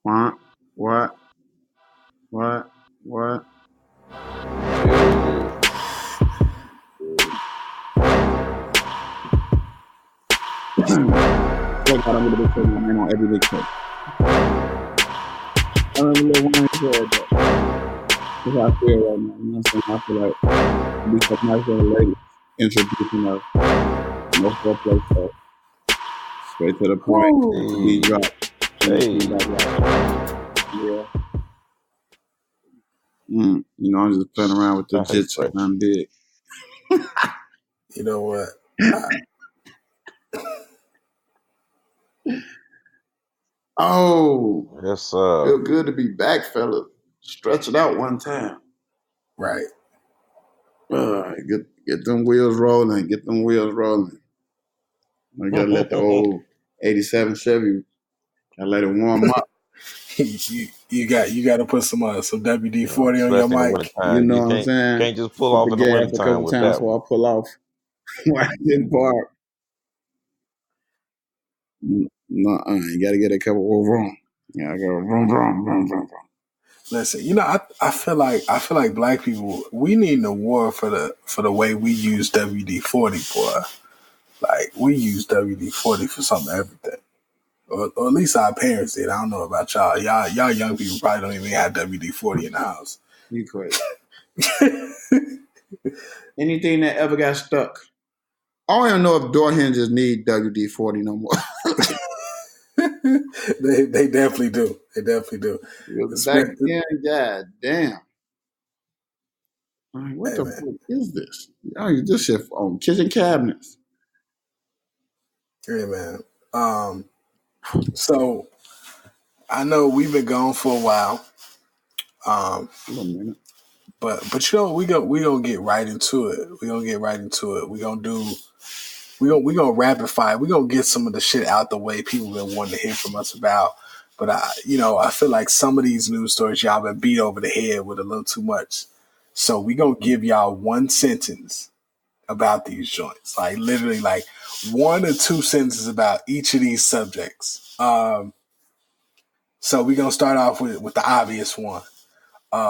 What? What? What? What? Yo, Still got a little bit of my name on every big clip. I remember Lil Wayne said that. That's how I feel right now. You know what I'm saying? I feel like be some nice young lady introducing us. No foreplay stuff. Straight to the point. Beat Ooh. drop. hey, And the feedback hey, like, yeah. You know, I'm just playing around with the nice, jits. Fresh. I'm big. You know what? I, Oh, Yes, feel good to be back, fella. Stretch it out one time. right. Get them wheels rolling. Get them wheels rolling. I gotta let the old '87 Chevy. Gotta let it warm up. You got to put some WD you know, 40 on your especially in the mic. You wintertime. know You what I'm saying? can't just pull Hit off the in the gas a wintertime couple with times that so one. I pull off when I didn't park. No, you gotta get a couple of vroom. You gotta go vroom, vroom, vroom, vroom, vroom. Listen, I feel like black people we need an award for the way we use WD 40, boy. Like we use WD 40 for some everything. Or at least our parents did. I don't know about y'all. Y'all young people probably don't even have WD 40 in the house. You crazy. Anything that ever got stuck. I don't even know if door hinges need WD 40 no more. They definitely do. They definitely do. Because back Espe- then, god damn. Like, what Hey the man, fuck is this? I use this shit on kitchen cabinets. hey man. Um, so I know we've been gone for a while. Um, Wait a minute. but you know we gonna get right into it. We gonna get right into it. We gonna rapid fire. We gonna get some of the shit out the way people been wanting to hear from us about. But I feel like some of these news stories y'all been beat over the head with a little too much. So we gonna give y'all one sentence about these joints, like literally like one or two sentences about each of these subjects. So we gonna start off with the obvious one.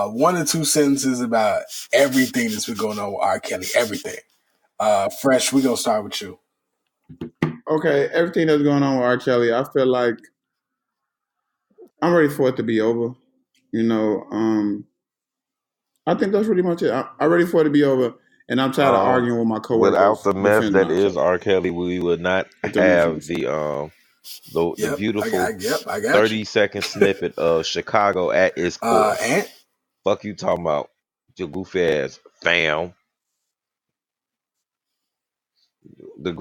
One or two sentences about everything that's been going on with R. Kelly. Everything. Fresh. We gonna start with you. Okay, everything that's going on with R. Kelly, I feel like I'm ready for it to be over. You know, I think that's pretty much it. I'm ready for it to be over, and I'm tired of Um, arguing with my Without coworkers the mess defending that R. is Kelly. R. Kelly, we would not If that makes any have sense. the Yep. beautiful Yep. I got you. 30-second snippet of Chicago at its core. Ant. Fuck you talking about your goofy ass fam. The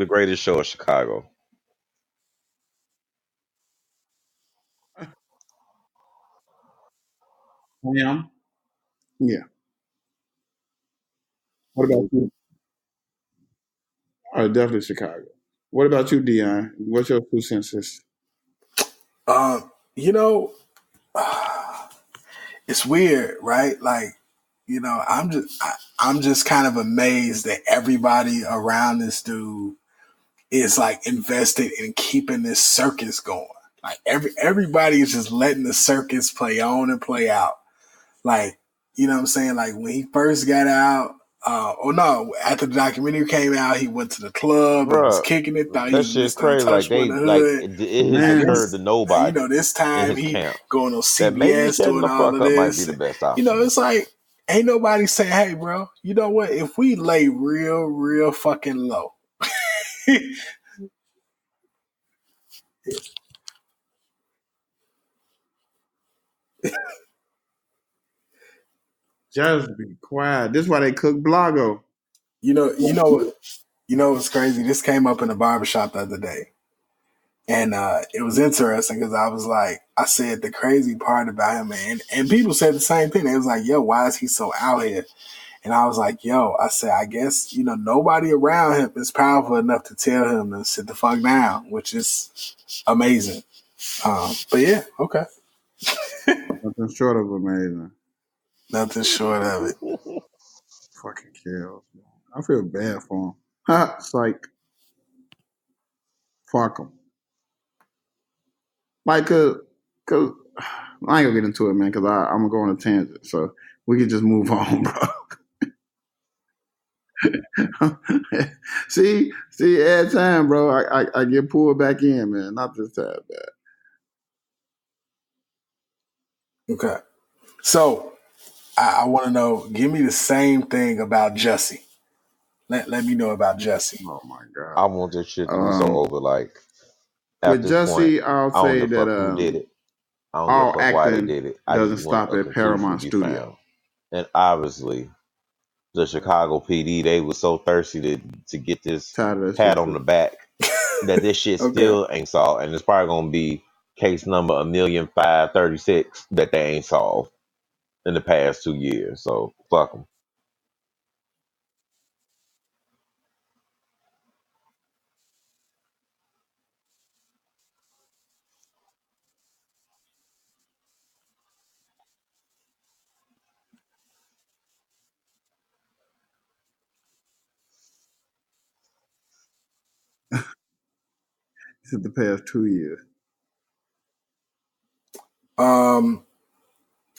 greatest show of Chicago. Yeah. Yeah. What about you? Definitely Chicago. What about you, Dion? What's your two senses? You know, it's weird, right? Like, I'm just kind of amazed that everybody around this dude is like invested in keeping this circus going. Like everybody is just letting the circus play on and play out. Like, you know what I'm saying? Like when he first got out, or no, after the documentary came out, he went to the club and was Bruh, kicking it, thought he that was shit Mr. crazy. Like Untouchable in they the like hood. it has And Man, occurred to this, nobody this in time his he camp going on that maybe CBS shutting doing the all fuck of up might be this. the best You option. know, it's like, ain't nobody saying, hey, bro, you know what? If we lay real fucking low, just be quiet. This is why they cook Blago. you know, what's crazy? This came up in a barbershop the other day. And it was interesting because I was like, I said the crazy part about him, man, and people said the same thing. They was like, yo, why is he so out here? And I was like, yo, I said, I guess, nobody around him is powerful enough to tell him to sit the fuck down, which is amazing. But yeah, okay. Nothing short of amazing. Nothing short of it. Fucking kills. I feel bad for him. Ha! It's like, fuck him. Like, Cause I ain't gonna get into it, man. Cause I'm gonna go on a tangent. So we can just move on, bro. see, every time, bro, I get pulled back in, man. Not this time, man. Okay. So I want to know. Give me the same thing about Jussie. Let me know about Jussie. Oh my I god. want this shit to be so over. Like at With this point, Jussie, I'll I don't say give a that fuck who did it. I don't give a all fuck why they acting did it. I doesn't just want stop a at conclusion to Paramount be Studio. found. And obviously, the Chicago PD, they was so thirsty to get this Tired of that pat shit on the too. back that this shit Okay. still ain't solved, and it's probably gonna be case number 1,536 that they ain't solved in the past 2 years. So fuck them. Since the past 2 years.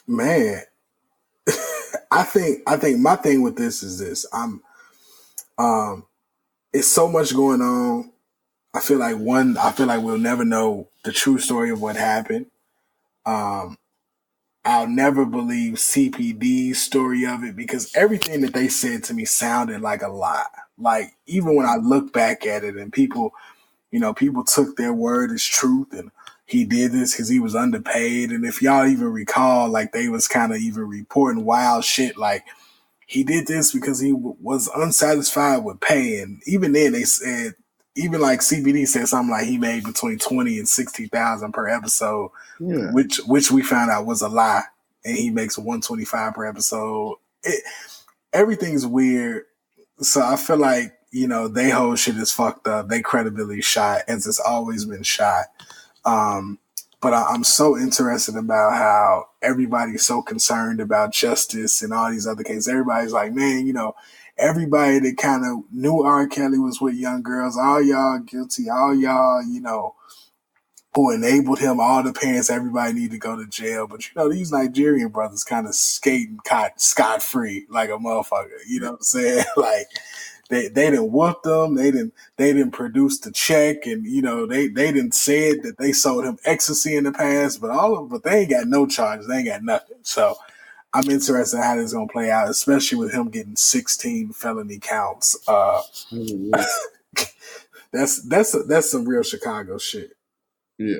Man, I think my thing with this is this. Um, it's so much going on. I feel like we'll never know the true story of what happened. Um, I'll never believe CPD's story of it because everything that they said to me sounded like a lie. Like even when I look back at it and people took their word as truth and he did this because he was underpaid. And if y'all even recall, like they was kind of even reporting wild shit like he did this because he was unsatisfied with pay. And even then they said, even like CBD said something like he made between 20 and 60,000 per episode, Yeah. which we found out was a lie. And he makes 125 per episode. Everything's weird. So I feel like, they whole shit is fucked up. They credibility shot as it's always been shot. Um, but I'm so interested about how everybody's so concerned about justice and all these other cases. Everybody's like, man, everybody that kind of knew R. Kelly was with young girls, all y'all guilty, all y'all, who enabled him, all the parents, everybody need to go to jail. But these Nigerian brothers kind of skating scot free like a motherfucker. You know what I'm saying? Like they didn't whoop them. They didn't produce the check, and they didn't said that they sold him ecstasy in the past. But they ain't got no charges. They ain't got nothing. So I'm interested in how this is gonna play out, especially with him getting 16 felony counts. That's some real Chicago shit. Yeah.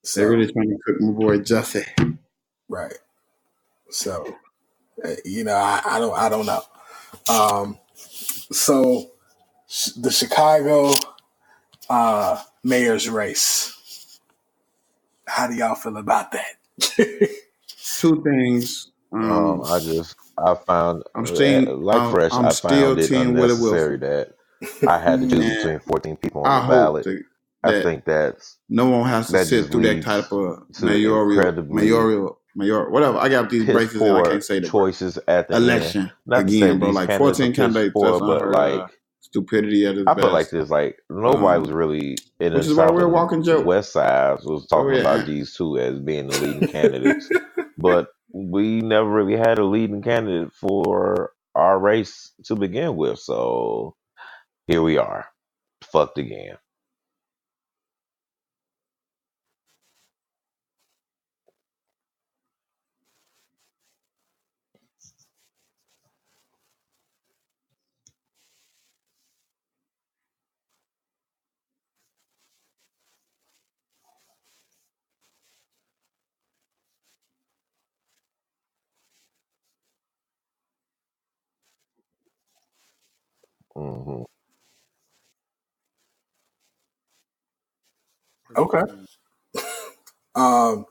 So They're really trying to cook my boy Jussie. right. So I don't know. So the Chicago mayor's race. How do y'all feel about that? Two things. I found like Fresh. I'm I still found it Team Willie unnecessary Wilson, that I had to choose and between 14 people on I the hope ballot. I that think no one has to that just sit through that leads type of to incredibly whatever. I got these piss braces and I poor can't say the word. choices at the end. Election Not to say again, bro. these Like candidates are 14 piss candidates. poor, That's but unheard of. like Stupidity at its I feel like best. this, like nobody was really in the Which is why South we're and walking joke. West Sides was Where talking we about at? these two as being the leading candidates, but we never really had a leading candidate for our race to begin with. So here we are, fucked again. Hmm. Okay. Um,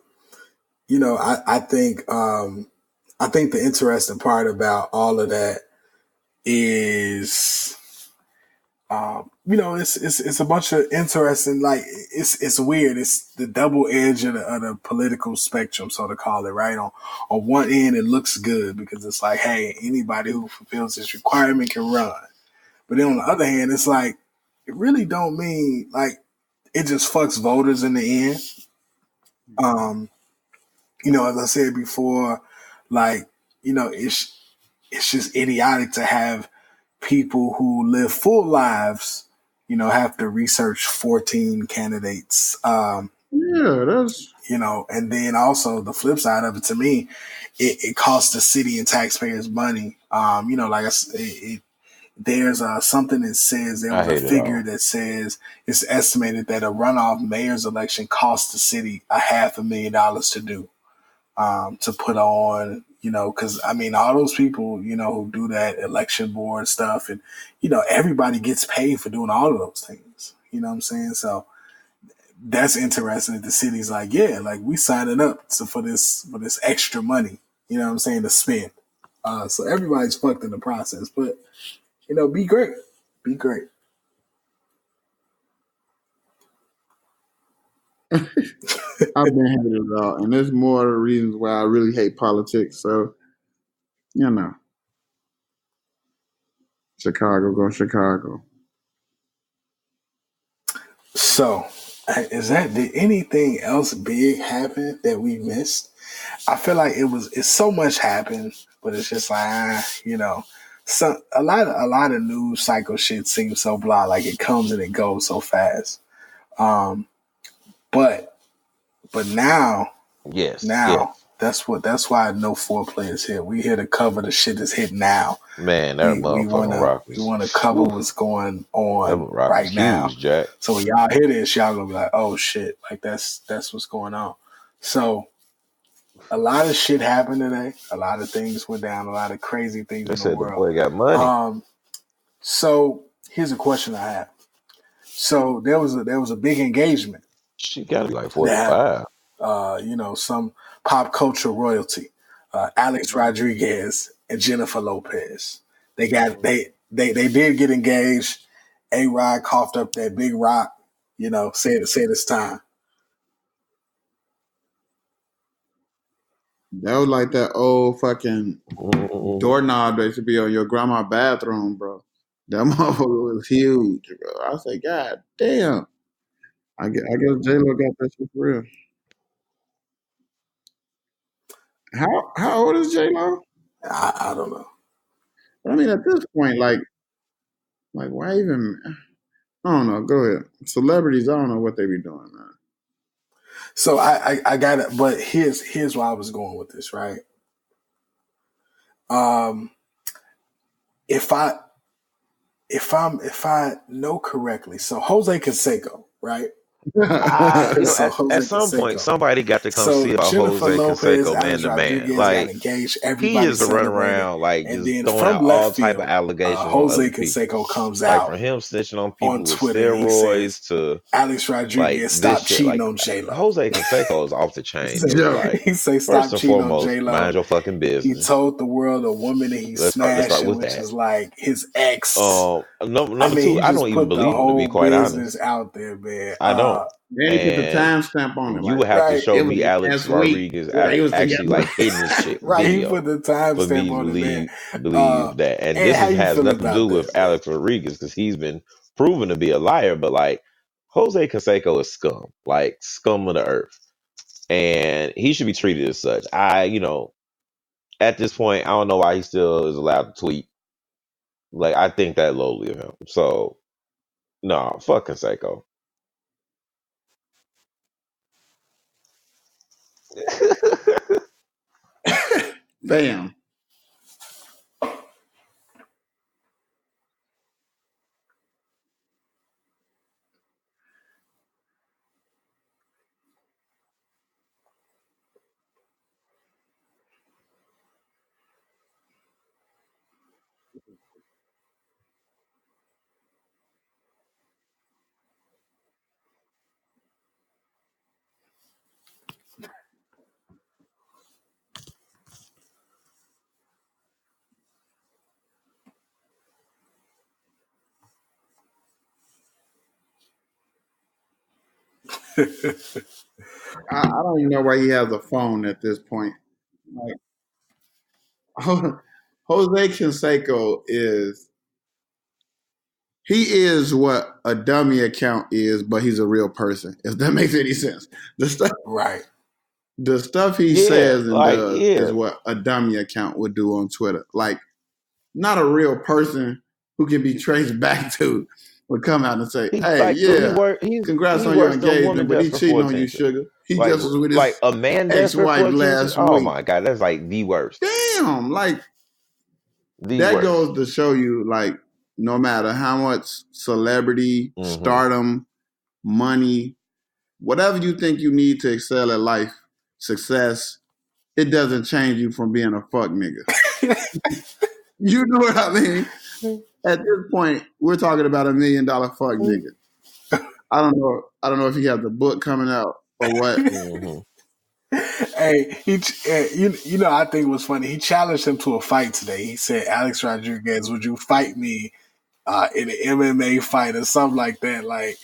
I think the interesting part about all of that is it's a bunch of interesting, like it's weird. It's the double edge of the political spectrum, so to call it, right? On one end, it looks good because it's like, hey, anybody who fulfills this requirement can run. But then on the other hand, it's like it really don't mean like it just fucks voters in the end. Um, as I said before, like, it's just idiotic to have people who live full lives, have to research 14 candidates. Yeah, that's And then also the flip side of it, to me, it costs the city and taxpayers money. Like there's something that says there I was a hate it figure all. that says it's estimated that a runoff mayor's election costs the city $500,000 to do, to put on, because I mean, all those people, who do that election board stuff, and everybody gets paid for doing all of those things. You know what I'm saying? So that's interesting that the city's like, yeah, like we signing up for this extra money. You know what I'm saying, to spend. So everybody's fucked in the process, but be great, be great. I've been hated it all, and there's more reasons why I really hate politics. So you know, Chicago, go Chicago. So, did anything else big happen that we missed? I feel like it's so much happened, but it's just like, a lot of news cycle shit seems so blah, like it comes and it goes so fast. Um, but now, Yes, now yes. that's why no foreplay is here. We here to cover the shit that's hit now. Man, that We motherfucking wanna rock we was wanna cover whew, what's going that on rock was right now. huge, Jack. So when y'all hear this, y'all gonna be like, oh shit, like that's what's going on. So a lot of shit happened today. A lot of things went down. A lot of crazy things They in the said the world. boy got money. So here's a question I have. So there was a big engagement She got like that happened. 45. Some pop culture royalty, Alex Rodriguez and Jennifer Lopez. They did get engaged. A Rod coughed up that big rock. Said it's time. That was like that old fucking Mm-mm. doorknob that should be on your grandma's bathroom, bro. That motherfucker was huge, bro. I say, God damn. I guess J Lo got that shit for real. How old is J Lo? I don't know. I mean, at this point, like why even? I don't know. Go ahead. Celebrities, I don't know what they be doing, man. So I got it, but here's why I was going with this, right? Um, if I if I know correctly, so Jose Canseco, right? So At Jose some point, Canseco. somebody got to come see So about Jennifer Jose Lopez, Canseco, man Alex to man. Rodriguez got Like engaged. he Everybody used to run celebrated, around like and just then throwing from out all left type of field, allegations on Jose other people. Canseco comes Like out from him snitching on on people with Twitter and he says steroids to Alex like Rodriguez this stopped shit. cheating Like on J Lo. Jose Canseco is off the chain, dude. Joe. Like He say first stop and cheating on foremost, J mind Lo. your fucking He business. told the world a woman that he's Let's start smashing, with which that. is like his ex. I Number mean, two, he I don't just even put the believe him to be whole quite business honest. out there, man. I don't. Then he put the And timestamp on it, you like would have to Right, show it was me Alex last week. Rodriguez Yeah, he was actually together. like hitting this shit right. He video put the for me timestamp to on it, man. believe that. And And this how is, you has feel nothing to do about with that, man? Alex Rodriguez because he's been proven to be a liar. But like Jose Canseco is scum, like scum of the earth, and he should be treated as such. At this point, I don't know why he still is allowed to tweet. Like I think that lowly of him. So no, fuck Canseco. Bam. I don't even know why he has a phone at this point. Like Jose Canseco he is what a dummy account is, but he's a real person. If that makes any sense. The stuff Right. the stuff he Yeah, says and like does is yeah. what a dummy account would do on Twitter. Like, not a real person who can be traced back to would come out and say, He "Hey, like look, yeah, he congrats on your worse than a woman engagement," but he desperate for cheating on you, attention. sugar. He just was with Like his a man desperate for ex-wife attention. last Oh week. my god, that's like the worst. Damn, like The that worst. goes to show you, like, no matter how much celebrity, stardom, money, whatever you think you need to excel at life, success, it doesn't change you from being a fuck nigga. You know what I mean? At this point, we're talking about $1 million fuck nigga. I don't know if he has the book coming out or what. Hey, you know, I think it was funny. He challenged him to a fight today. He said, "Alex Rodriguez, would you fight me in an MMA fight or something like that?" Like,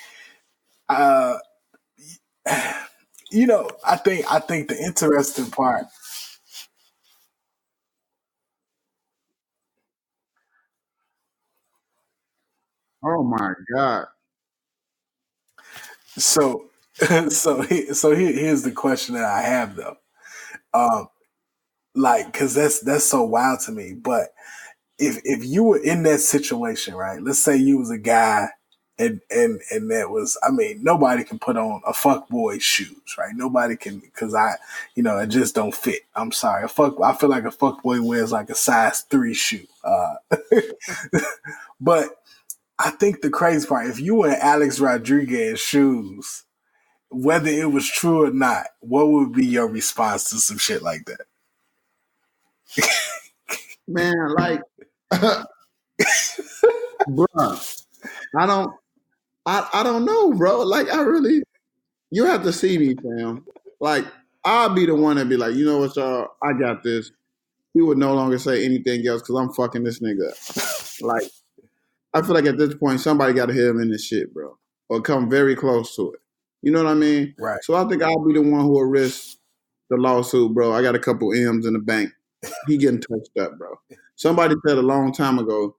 you know, I think the interesting part. Oh my god! So, here's the question that I have though. Like, because that's so wild to me. But if you were in that situation, right? Let's say you was a guy, and that was, I mean, nobody can put on a fuck boy's shoes, right? Nobody can, because it just don't fit. I'm sorry, I feel like a fuck boy wears like a size 3 shoe. But I think the crazy part, if you were in Alex Rodriguez shoes, whether it was true or not, what would be your response to some shit like that? Man, like, bruh, I don't know, bro. Like, you have to see me, fam. Like, I'll be the one that be like, you know what, y'all, I got this. He would no longer say anything else because I'm fucking this nigga up. Like, I feel like at this point, somebody got to hit him in this shit, bro, or come very close to it. You know what I mean? Right. So I think I'll be the one who will risk the lawsuit, bro. I got a couple M's in the bank. He getting touched up, bro. Somebody said a long time ago,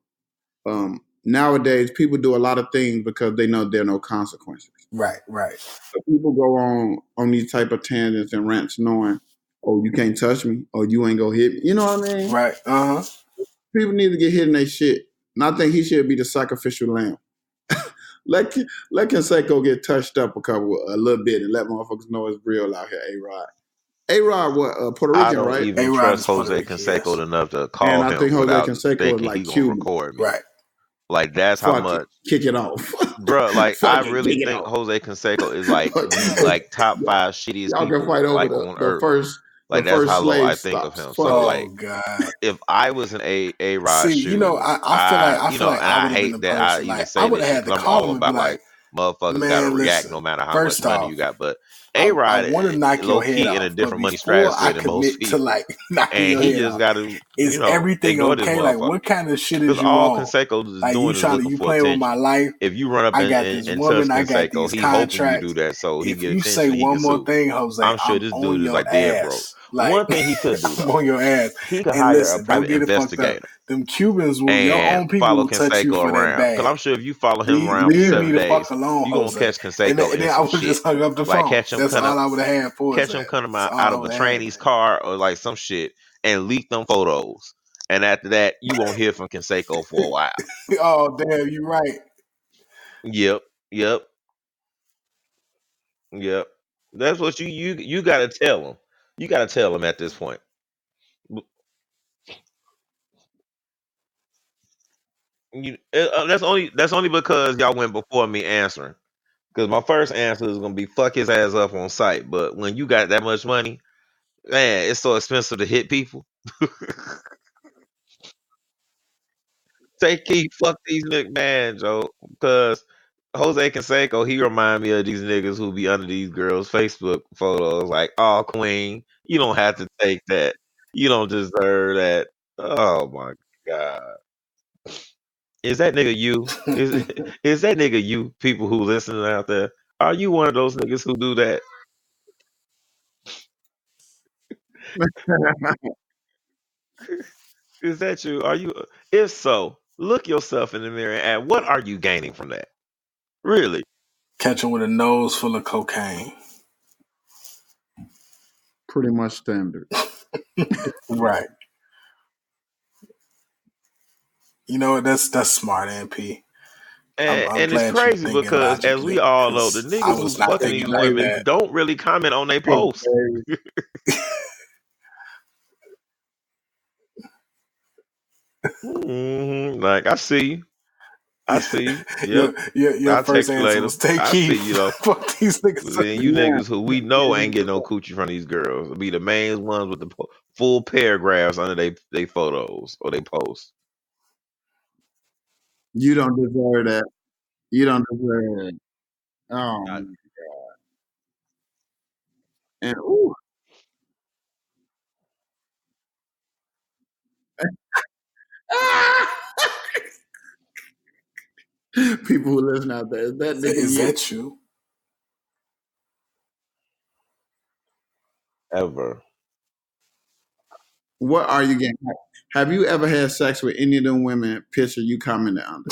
nowadays people do a lot of things because they know there are no consequences. Right. So people go on these type of tangents and rants knowing, oh, you can't touch me, or you ain't gonna hit me. You know what I mean? Right. People need to get hit in their shit. And I think he should be the sacrificial lamb. let Canseco get touched up a little bit and let motherfuckers know it's real out here, A-Rod. A-Rod, what, Puerto I Rican, don't right? even A-Rod trust is Puerto Jose Rican, yes. Canseco enough to And call I think him Jose without Canseco is thinking he like gonna Cuban. record me. Right. Like that's how Fuck it. much, Kick it off. bro. Like I Fuck it, really kick it think off. Jose Canseco is like the like top 5 shittiest Y'all can people fight over like on the earth. first Like that's how low slave I think of stops. him. Fuck So it. Oh like, God. if I was in a Rod See, you know, shoes, I feel like you know, and I I would have been the hate that I person. even Like, I say would this have shit had to because I'm call all him and be about like, like motherfuckers got to "Man, react listen. no matter how much First money you off, got. But A I Rod want to knock low your head key in a off, but different money before I stratosphere than most commit to people, like knocking and your he head just off, got to is everything ignore this okay? Like, motherfucker. what kind of shit Because is you all on? Canseco is Like, doing is looking you for playing with my attention. life? If you run up I got this and touch woman. I got Canseco, these he hoping you do contracts. that so he If get you say attention. He one can more sue. thing, Jose, I'm sure I'm this on dude is your like dead broke. ass. Like, One thing he could do I'm though, on your ass. he could And hire a listen, don't private get it fucked up. investigator Them Cubans will, your and own people follow will touch you Canseco for that around. Because bag. I'm sure if you follow him around for Leave me 7 the fuck days, alone, you gonna Jose. catch And Canseco in then I some would have shit. just hung up the Like phone. That's all I would have had for his catch him ass. coming That's out all I of a would have had. trainee's car or like some shit and leak them photos. And after that, you won't hear from Canseco for a while. Oh, damn, you right. Yep, yep, yep. That's what you gotta tell him. You gotta tell him at this point. That's only because y'all went before me answering. Because my first answer is gonna be fuck his ass up on site. But when you got that much money, man, it's so expensive to hit people. Take key, fuck these niggas, man, Joe. Because Jose Canseco, he remind me of these niggas who be under these girls' Facebook photos. Like, oh, queen, you don't have to take that. You don't deserve that. Oh my god, is that nigga you? Is that nigga you? People who listening out there, are you one of those niggas who do that? Is that you? Are you? If so, look yourself in the mirror and what are you gaining from that? Really? Catch him with a nose full of cocaine. pretty much standard. Right. You know what? That's smart, MP. I'm And it's glad you're crazy thinking because, as we logically, all know, the because I niggas was who's not fucking thinking these like women that. don't really comment on their posts. Like, I see you. I see you. Yep. Your I'll first text you answer later. was take I heed. see you though. Fuck these But niggas. then you Yeah. niggas who we know ain't getting no coochie from these girls will be the main ones with the full paragraphs under they photos or they posts. You don't deserve that. You don't deserve it. Oh, Not and ooh, people who listen out there, is that nigga Is you? that you? ever. What are you getting? Have you ever had sex with any of them women picture you commented under?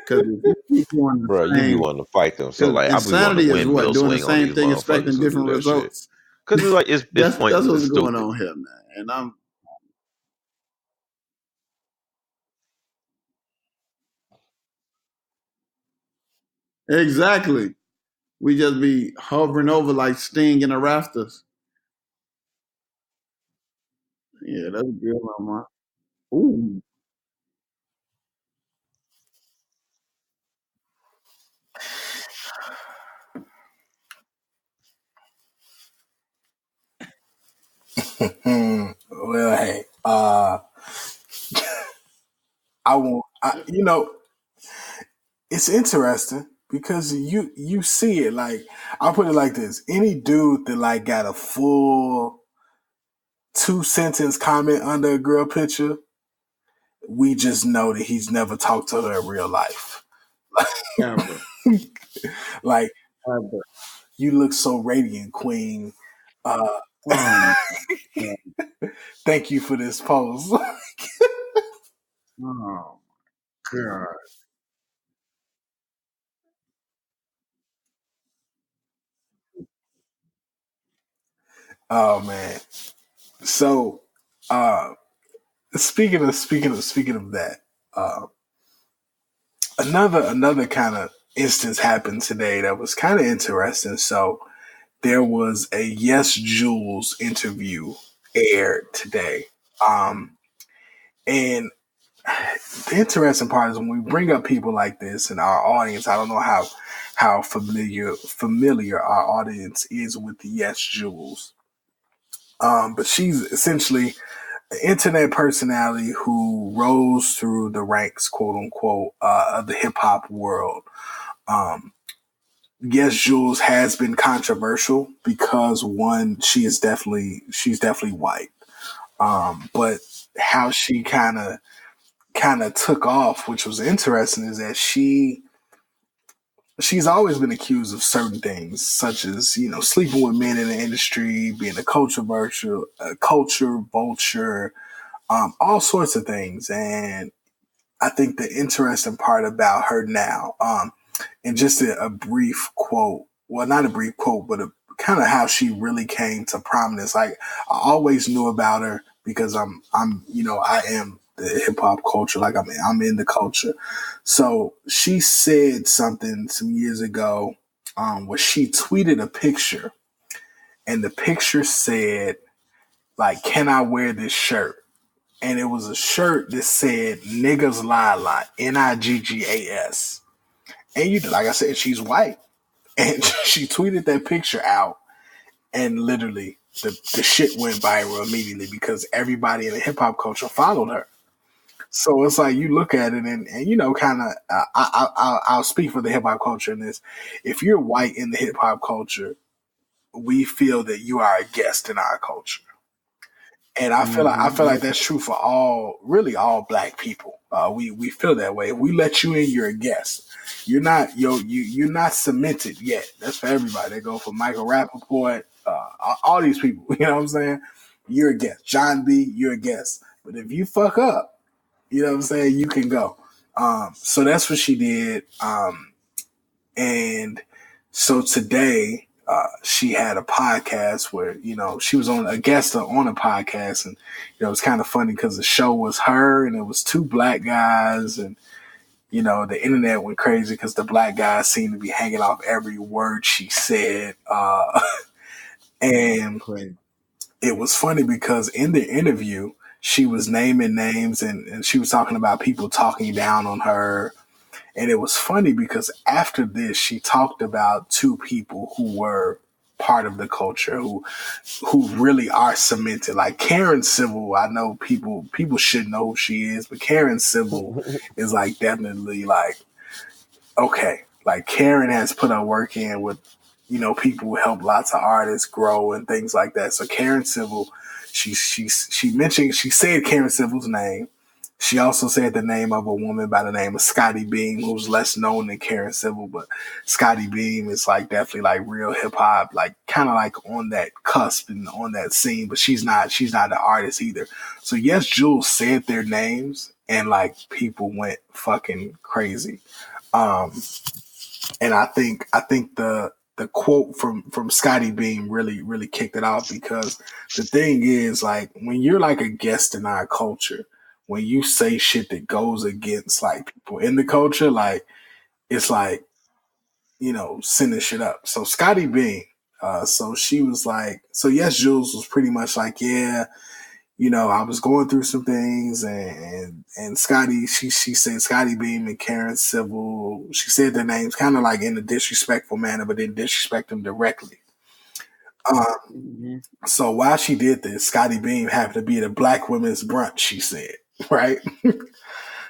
Because if you keep doing Bro, the you be same, wanting to fight them. So because like I be wanting insanity to is what windmill doing the swing on same these thing, motherfuckers expecting who do different that shit. results. Cause it's like it's That's pointless. what's It's going stupid. on here, man. And I'm exactly. We just be hovering over like Sting in the rafters. Yeah, that's a good one, man. Ooh. Well, hey, I won't. You know, it's interesting because you see it. Like, I'll put it like this: any dude that like got a full 2 sentence comment under a girl picture, we just know that he's never talked to her in real life. Ever. Like, Ever. you look so radiant, Queen. Uh, Oh, my thank you for this post. God. Oh, God. Oh man. So, uh, speaking of that, uh, another kind of instance happened today that was kind of interesting. So there was a Yes Jules interview aired today. Um, and the interesting part is when we bring up people like this in our audience, I don't know how familiar our audience is with the Yes Jules. But she's essentially an internet personality who rose through the ranks, quote unquote, of the hip hop world. Um, yes, Jules has been controversial because one, she's definitely white. But how she kind of took off, which was interesting, is that she's always been accused of certain things, such as sleeping with men in the industry, being a culture vulture, all sorts of things. And I think the interesting part about her now, and just a brief quote, well, not a brief quote, but a kind of how she really came to prominence. Like, I always knew about her because I am the hip hop culture. Like, I'm in the culture. So she said something some years ago, where she tweeted a picture, and the picture said, like, "Can I wear this shirt?" And it was a shirt that said "Niggas Lie a Lot," Niggas. And like I said, she's white. And she tweeted that picture out, and literally the shit went viral immediately because everybody in the hip hop culture followed her. So it's like you look at it and kind of, I'll speak for the hip hop culture in this. If you're white in the hip hop culture, we feel that you are a guest in our culture. And I feel like that's true for all black people. We feel that way. If we let you in, you're a guest. You're not cemented yet. That's for everybody. They go for Michael Rappaport, all these people. You know what I'm saying? You're a guest. John B, you're a guest. But if you fuck up, you know what I'm saying, you can go. So that's what she did. And so today, she had a podcast where she was on a guest on a podcast, and it was kind of funny because the show was her and it was two black guys, and the internet went crazy because the black guys seemed to be hanging off every word she said, and Crazy. it was funny because in the interview she was naming names, and she was talking about people talking down on her. And it was funny because after this, she talked about two people who were part of the culture, who really are cemented. Like Karen Civil, I know people should know who she is, but Karen Civil is like definitely like, okay, like Karen has put her work in with, people who help lots of artists grow and things like that. So Karen Civil, she said Karen Civil's name. She also said the name of a woman by the name of Scotty Beam, who's less known than Karen Civil, but Scotty Beam is like definitely like real hip hop, like kind of like on that cusp and on that scene, but she's not the artist either. So yes, Jules said their names and like people went fucking crazy. And I think the quote from Scotty Beam really kicked it off, because the thing is, like, when you're like a guest in our culture, when you say shit that goes against like people in the culture, like it's like, sending shit up. So Scotty Beam, so she was like, so yes, Jules was pretty much like, yeah, I was going through some things, and Scotty, she said Scotty Beam and Karen Civil, she said their names kind of like in a disrespectful manner, but didn't disrespect them directly. So while she did this, Scotty Beam happened to be at a Black women's brunch, she said, right?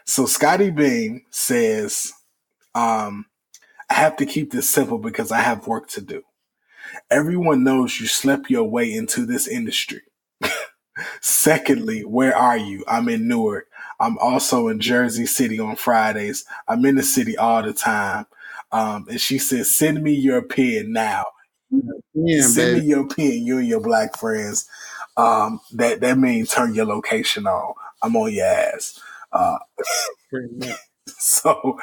So Scotty Beam says, I have to keep this simple because I have work to do. Everyone knows you slept your way into this industry. Secondly, where are you? I'm in Newark. I'm also in Jersey City on Fridays. I'm in the city all the time. And she says, send me your pen now. Yeah, Send me baby. your pen, you and your black friends. That means turn your location on. I'm on your ass. Pretty much. So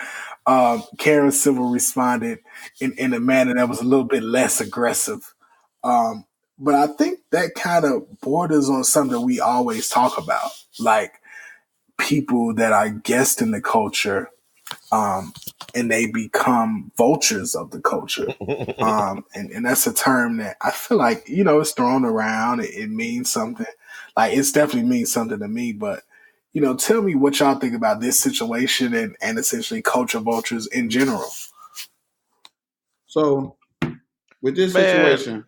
Karen Civil responded in a manner that was a little bit less aggressive. But I think that kind of borders on something we always talk about, like people that are guests in the culture, and they become vultures of the culture. And that's a term that I feel like, it's thrown around. It means something. Like, it's definitely means something to me, but tell me what y'all think about this situation and essentially culture vultures in general. So with this Man, situation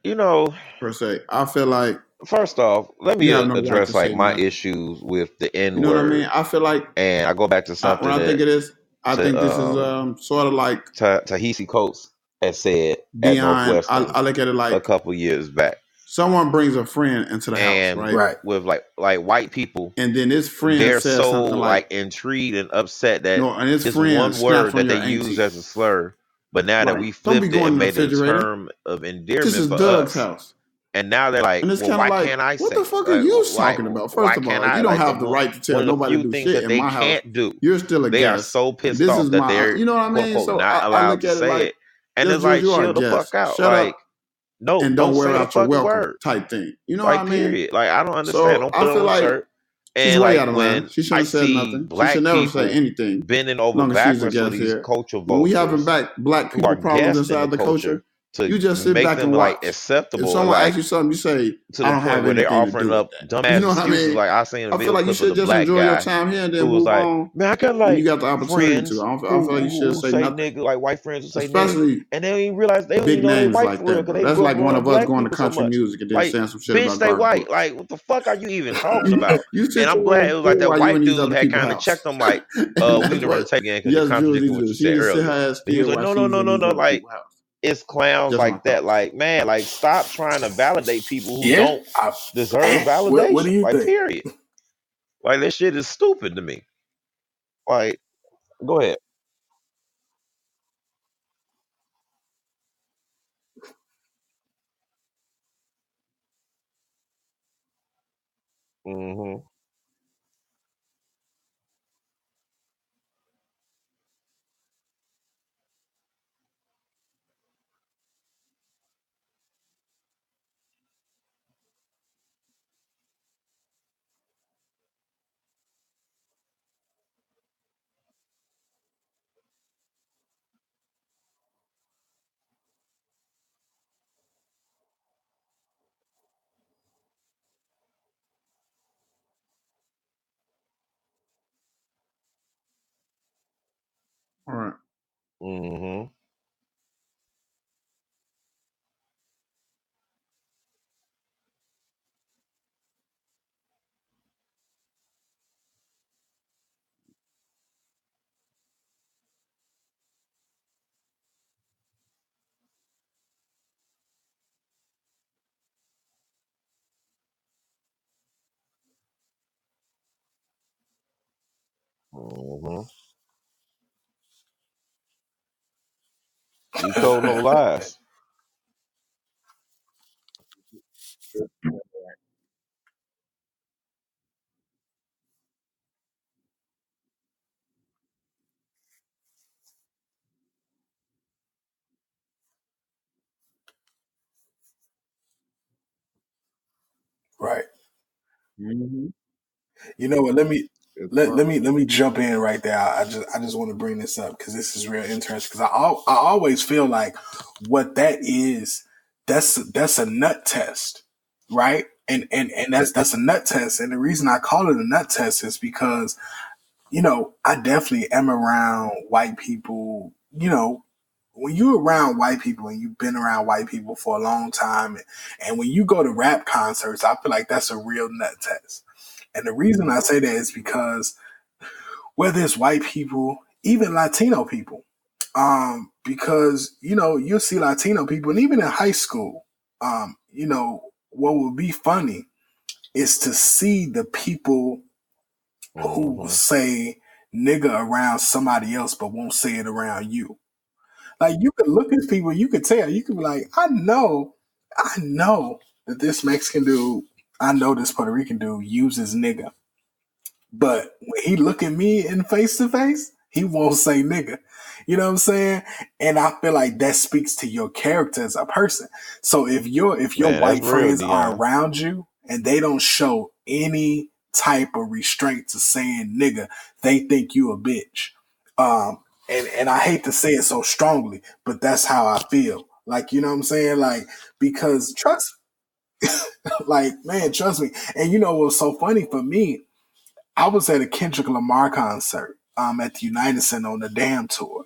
per se, I feel like first off, let you me have no right to address like say my nothing. issues with the You N know what I mean? word, I feel like and I go back to when something I think that of this, I think this is to sort of like Tahisi Coates had said at Dion. Northwestern I look at it a like couple years back, someone brings a friend into the house, and right? Right. with like white people, And then this friend they're says so something like, like intrigued and upset that no, and his it's friend one snaps word on that they your use auntie. as a slur, but now that Right. we Don't be flipped it going and in the made it a refrigerator. term of This endearment is for Doug's us, house. and now they're like, And it's well, kind of why like, can't I what the say it? fuck are you Like, talking about? why First of can't all, I? you don't Like have the right to one tell of the nobody few to do things shit that in they my house. can't do. You're still a They are guest. so pissed This is off that my, they're you know what I quote mean? unquote So not I allowed look to at it say like, it, and yes, it's Jules, like you are a chill the fuck guest. out. Shut Like, up no, and don't don't wear say the out your fucking welcome word. type thing. You know what I Like, mean? period. Like, I don't understand. So Don't put I it feel on a like shirt. she's And way like out of line. when She shouldn't I have said see nothing. She should black never say people anything bending as over long as she's a backwards for guest these here. culture When we having vultures black who are people problems guests in the inside the culture, culture to you just sit make back them and like watch. If acceptable and someone asks like you something, you say, to I the don't point have where they're anything to offering do with up that. You dumbass know what I excuses. mean? Like I seen a I feel video like you clip of should the just black enjoy your guy time here and who then was move like, on man, I got when you like got the opportunity to. friends I don't feel like you should who say say nothing, nigga, like white friends who say nigga, especially and they don't even realize they don't even big know they names white like for real that, because bro. they That's grew up like one around of us black going to people so country much. music and then Like, saying some shit bitch, about they Garth white. Brooks. Like, what the fuck are you even talking about? You And sit I'm your glad ass it was like still that while you in white these dude other had people's kind of house. checked him like, we That's need to what rotate again because you're yes, Jules contradicting needs to what do. you She said needs to sit her earlier. ass And he was still like, while no, no, she's no, in no, these no. other Like, people's house. it's clowns Just my like that. thoughts. Like, man, like stop trying to validate people who Yeah. don't deserve What do validation. you Like, think? period. Like, this shit is stupid to me. Like, go ahead. Hmm. All right. Mm-hmm. Mm-hmm. You told no lies. Right. Mm-hmm. You know what? Let me Good let, part. let me let me jump in right there. I just want to bring this up because this is real interesting. Because I always feel like what that is, that's a nut test, right? And that's a nut test. And the reason I call it a nut test is because I definitely am around white people. When you're around white people and you've been around white people for a long time, and when you go to rap concerts, I feel like that's a real nut test. And the reason I say that is because whether it's white people, even Latino people, because you'll see Latino people, and even in high school, what would be funny is to see the people who will Mm-hmm. say nigga around somebody else but won't say it around you. Like you could look at people, you could tell, you could be like, I know that this Mexican dude, I know this Puerto Rican dude uses nigga. But when he look at me in face to face, he won't say nigga. You know what I'm saying? And I feel like that speaks to your character as a person. So if your Man, that's white real, friends are Dion. around you and they don't show any type of restraint to saying nigga, they think you a bitch. And I hate to say it so strongly, but that's how I feel. Like, you know what I'm saying? Like, because like, man, trust me. And you know what's so funny for me? I was at a Kendrick Lamar concert at the United Center on the Damn tour.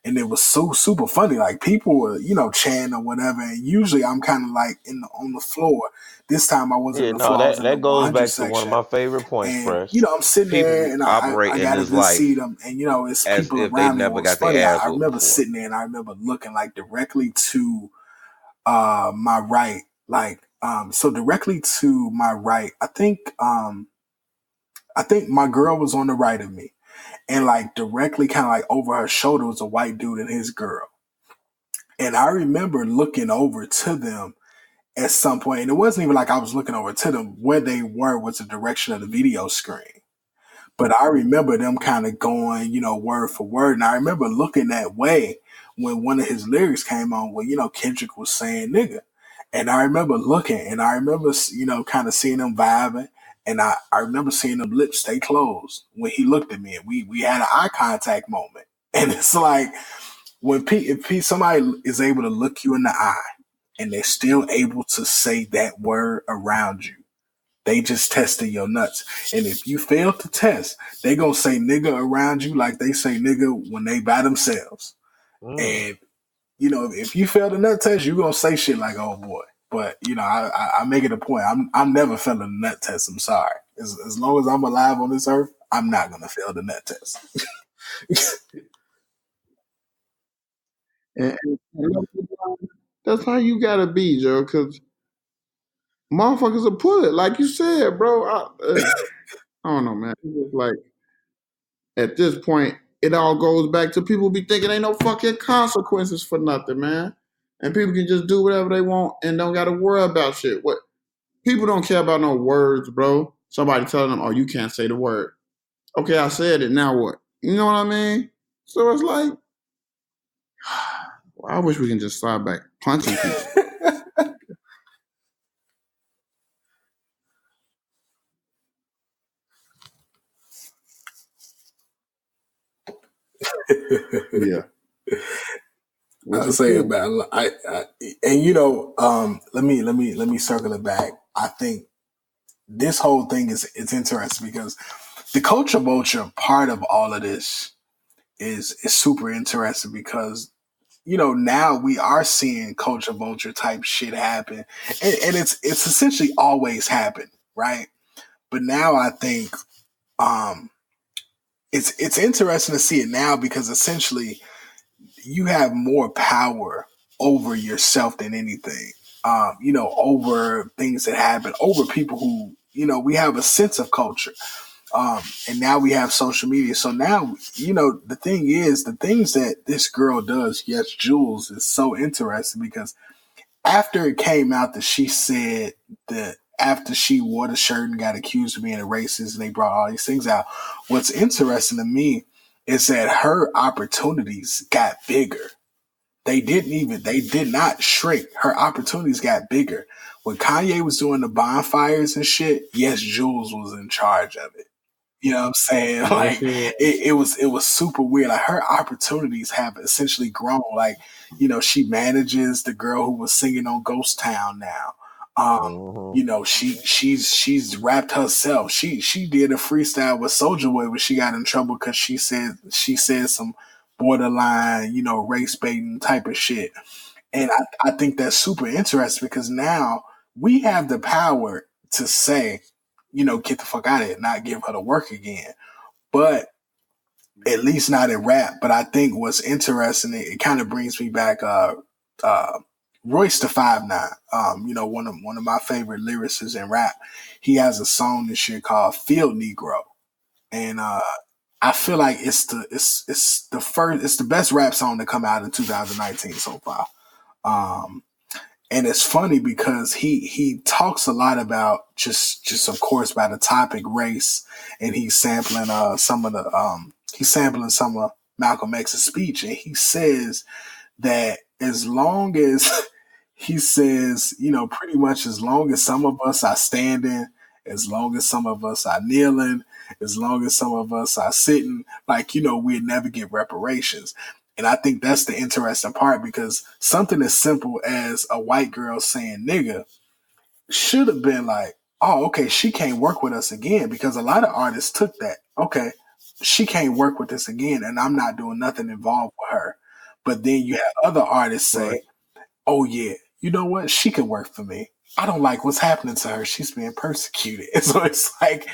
And it was so super funny. Like people were, chanting or whatever. And usually I'm kind of like on the floor. This time I wasn't Yeah, on the no, floor. I was that in the that goes 100 back to one of section. my favorite points, And Fresh. I'm sitting there, People and operate I in got a this good seat. life And it's as people if they around me. never What was got their funny, I ass whooped remember before. sitting there, and I remember looking like directly to my right, like so directly to my right. I think my girl was on the right of me, and like directly kind of like over her shoulder was a white dude and his girl. And I remember looking over to them at some point, and it wasn't even like I was looking over to them. Where they were was the direction of the video screen. But I remember them kind of going, word for word. And I remember looking that way when one of his lyrics came on where, Kendrick was saying nigga. And I remember looking, and I remember, kind of seeing them vibing. And I remember seeing them lips stay closed when he looked at me, and we had an eye contact moment. And it's like when if somebody is able to look you in the eye and they're still able to say that word around you, they just tested your nuts. And if you fail to test, they gonna say nigga around you like they say nigga when they by themselves. Mm. And if you fail the nut test, you gonna say shit like, "Oh boy." But I make it a point. I'm never failing the nut test. I'm sorry. As long as I'm alive on this earth, I'm not gonna fail the nut test. And that's how you gotta be, Joe. Because motherfuckers will pull it, like you said, bro. I don't know, man. It's just like at this point, it all goes back to people be thinking ain't no fucking consequences for nothing, man. And people can just do whatever they want and don't gotta worry about shit. What people don't care about no words, bro. Somebody telling them, "Oh, you can't say the word." Okay, I said it. Now what? You know what I mean? So it's like, well, I wish we can just start back punching people. Yeah, I which was is saying true. about and let me circle it back. I think this whole thing is interesting because the culture vulture part of all of this is super interesting because now we are seeing culture vulture type shit happen, and it's essentially always happened, right? But now I think um, it's interesting to see it now because essentially you have more power over yourself than anything. Over things that happen, over people who we have a sense of culture. And now we have social media. So now, the thing is, the things that this girl does, yes, Jules, is so interesting because after it came out that she said that after she wore the shirt and got accused of being a racist and they brought all these things out, what's interesting to me is that her opportunities got bigger. They did not shrink. Her opportunities got bigger. When Kanye was doing the bonfires and shit, yes, Jules was in charge of it. You know what I'm saying? Like it was super weird. Like her opportunities have essentially grown. Like, she manages the girl who was singing on Ghost Town now. She's rapped herself. She did a freestyle with Soulja Boy when she got in trouble because she said some borderline, race baiting type of shit. And I think that's super interesting because now we have the power to say, get the fuck out of it, not give her to work again. But at least not in rap. But I think what's interesting, it kind of brings me back Royce da 5'9", one of my favorite lyricists in rap. He has a song and shit called Field Negro. And I feel like it's the best rap song to come out in 2019 so far. And it's funny because he talks a lot about just of course by the topic race, and he's sampling some of Malcolm X's speech, and he says that as long as he says, pretty much as long as some of us are standing, as long as some of us are kneeling, as long as some of us are sitting, like, we'd never get reparations. And I think that's the interesting part because something as simple as a white girl saying nigga should have been like, oh, okay, she can't work with us again, because a lot of artists took that. Okay, she can't work with us again, and I'm not doing nothing involved with her. But then you have other artists say, right, oh yeah, you know what? She can work for me. I don't like what's happening to her. She's being persecuted. And so it's like,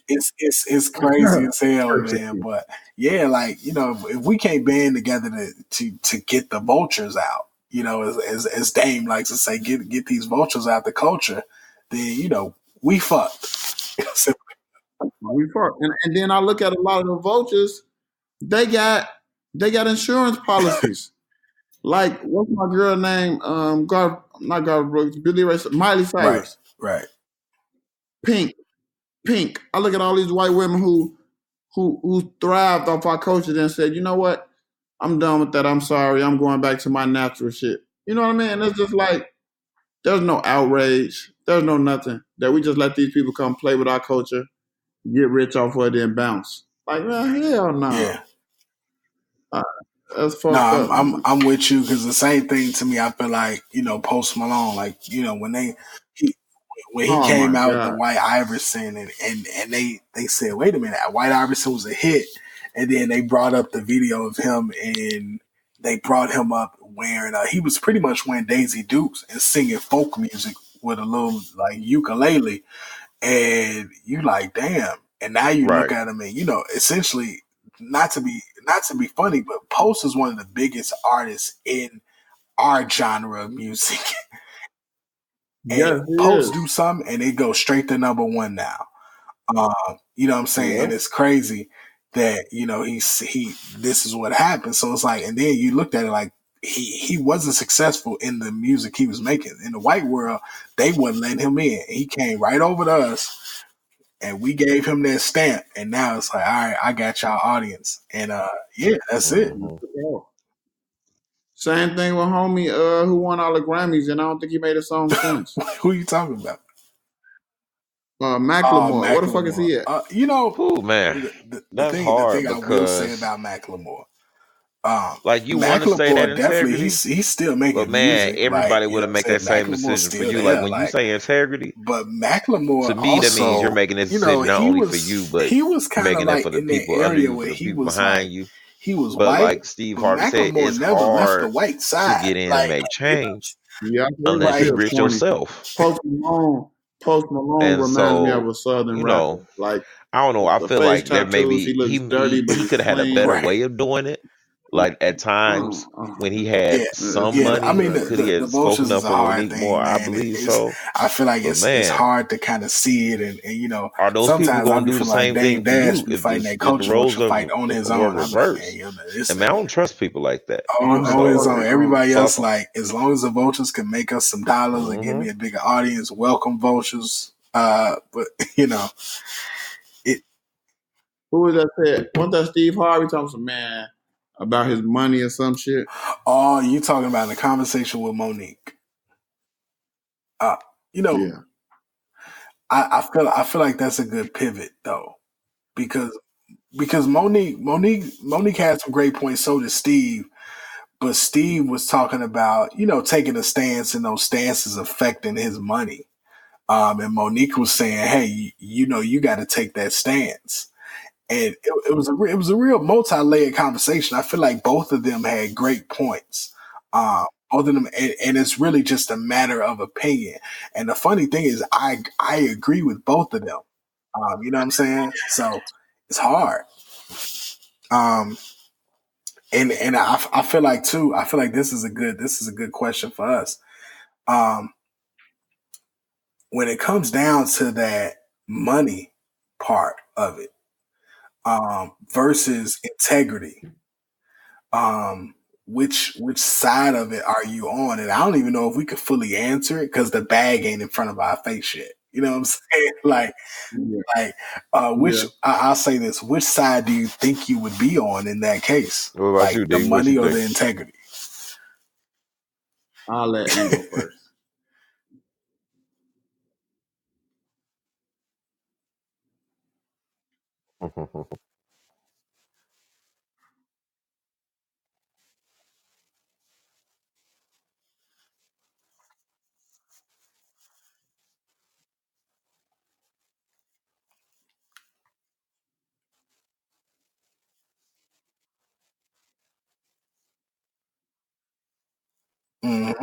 it's crazy as hell, man. But yeah, like, if we can't band together to get the vultures out, as Dame likes to say, get these vultures out the culture, then, we fucked. We fucked. And then I look at a lot of the vultures, they got insurance policies. Like, what's my girl name? Not Garth Brooks, Billy Ray, Miley Cyrus. Right. Pink. I look at all these white women who thrived off our culture and said, you know what? I'm done with that. I'm sorry. I'm going back to my natural shit. You know what I mean? And it's just like, there's no outrage. There's no nothing. That we just let these people come play with our culture, get rich off of it, then bounce. Like, man, hell no. Yeah. That's fucked up. I'm with you because the same thing to me. I feel like Post Malone, like when he came out with the White Iverson, and they said, wait a minute, White Iverson was a hit, and then they brought up the video of him, and they brought him up wearing he was pretty much wearing Daisy Dukes and singing folk music with a little like ukulele, and you like, damn, and now you look at him and essentially. Not to be funny, but Post is one of the biggest artists in our genre of music. And Post do something and it goes straight to number one now. You know what I'm saying? Yeah. And it's crazy that, this is what happened. So it's like, and then you looked at it like he wasn't successful in the music he was making. In the white world, they wouldn't let him in. He came right over to us. And we gave him that stamp, and now it's like, all right, I got y'all audience, and that's it. Same thing with homie who won all the Grammys, and I don't think he made a song since. Who you talking about? Macklemore. What the fuck is he at? Oh man, that's hard. The thing I will say about Macklemore. Like you want to say that integrity, he's still making but man, music. everybody would have make that same decision for you. Like when you say integrity, but Macklemore to me also, that means you're making this decision not only for you, but he was kind making of like it for the in people the under area you, where the he people was behind like, you. he was But white, like Steve but Harvey said, Macklemore it's never left the hard white to side. get in and Like, make change Yeah, he's unless you like still rich corny. yourself. Post Malone, Post Malone And reminds me of so, a Southern you know, rapper. Like I don't know. I the feel face like there may tattoos, he be looks dirty, but he he's could have had a clean. better right. way of doing it. Like at Uh, times uh, when he had Yeah, some yeah. I money, mean, right. could he the have spoken vultures is up a for hard Monique thing, more? I man. believe It's so. I feel like But it's man, hard to kind of see it, and are those people sometimes I going be to do the feeling like same thing Dame to Dash you be fighting that if the culture vulture roles fight on his were own. I be like, man, reversed? this And man, I nigga don't trust people like that. on his own. So Everybody fuck else, them. like, as long as the vultures can make us some dollars and give Hmm. me a bigger audience, welcome vultures. But it. Who was that said? Wasn't that Steve Harvey talking some man about his money or some shit? Oh, you talking about the conversation with Monique? Uh, you know, Yeah. I feel like that's a good pivot though, because Monique had some great points. So did Steve, but Steve was talking about taking a stance and those stances affecting his money. And Monique was saying, "Hey, you got to take that stance." And it was a real multi-layered conversation. I feel like both of them had great points. Both of them, and it's really just a matter of opinion. And the funny thing is, I agree with both of them. You know what I'm saying? So it's hard. Um, and I feel like too. I feel like this is a good question for us. Um, when it comes down to that money part of it, versus integrity, um, which side of it are you on? And I don't even know if we could fully answer it because the bag ain't in front of our face yet. You know what I'm saying? Yeah. Like, Yeah. I'll say this: which side do you think you would be on in that case? What about Like you, the D? What you money or think? the integrity? I'll let him go first. Mhm.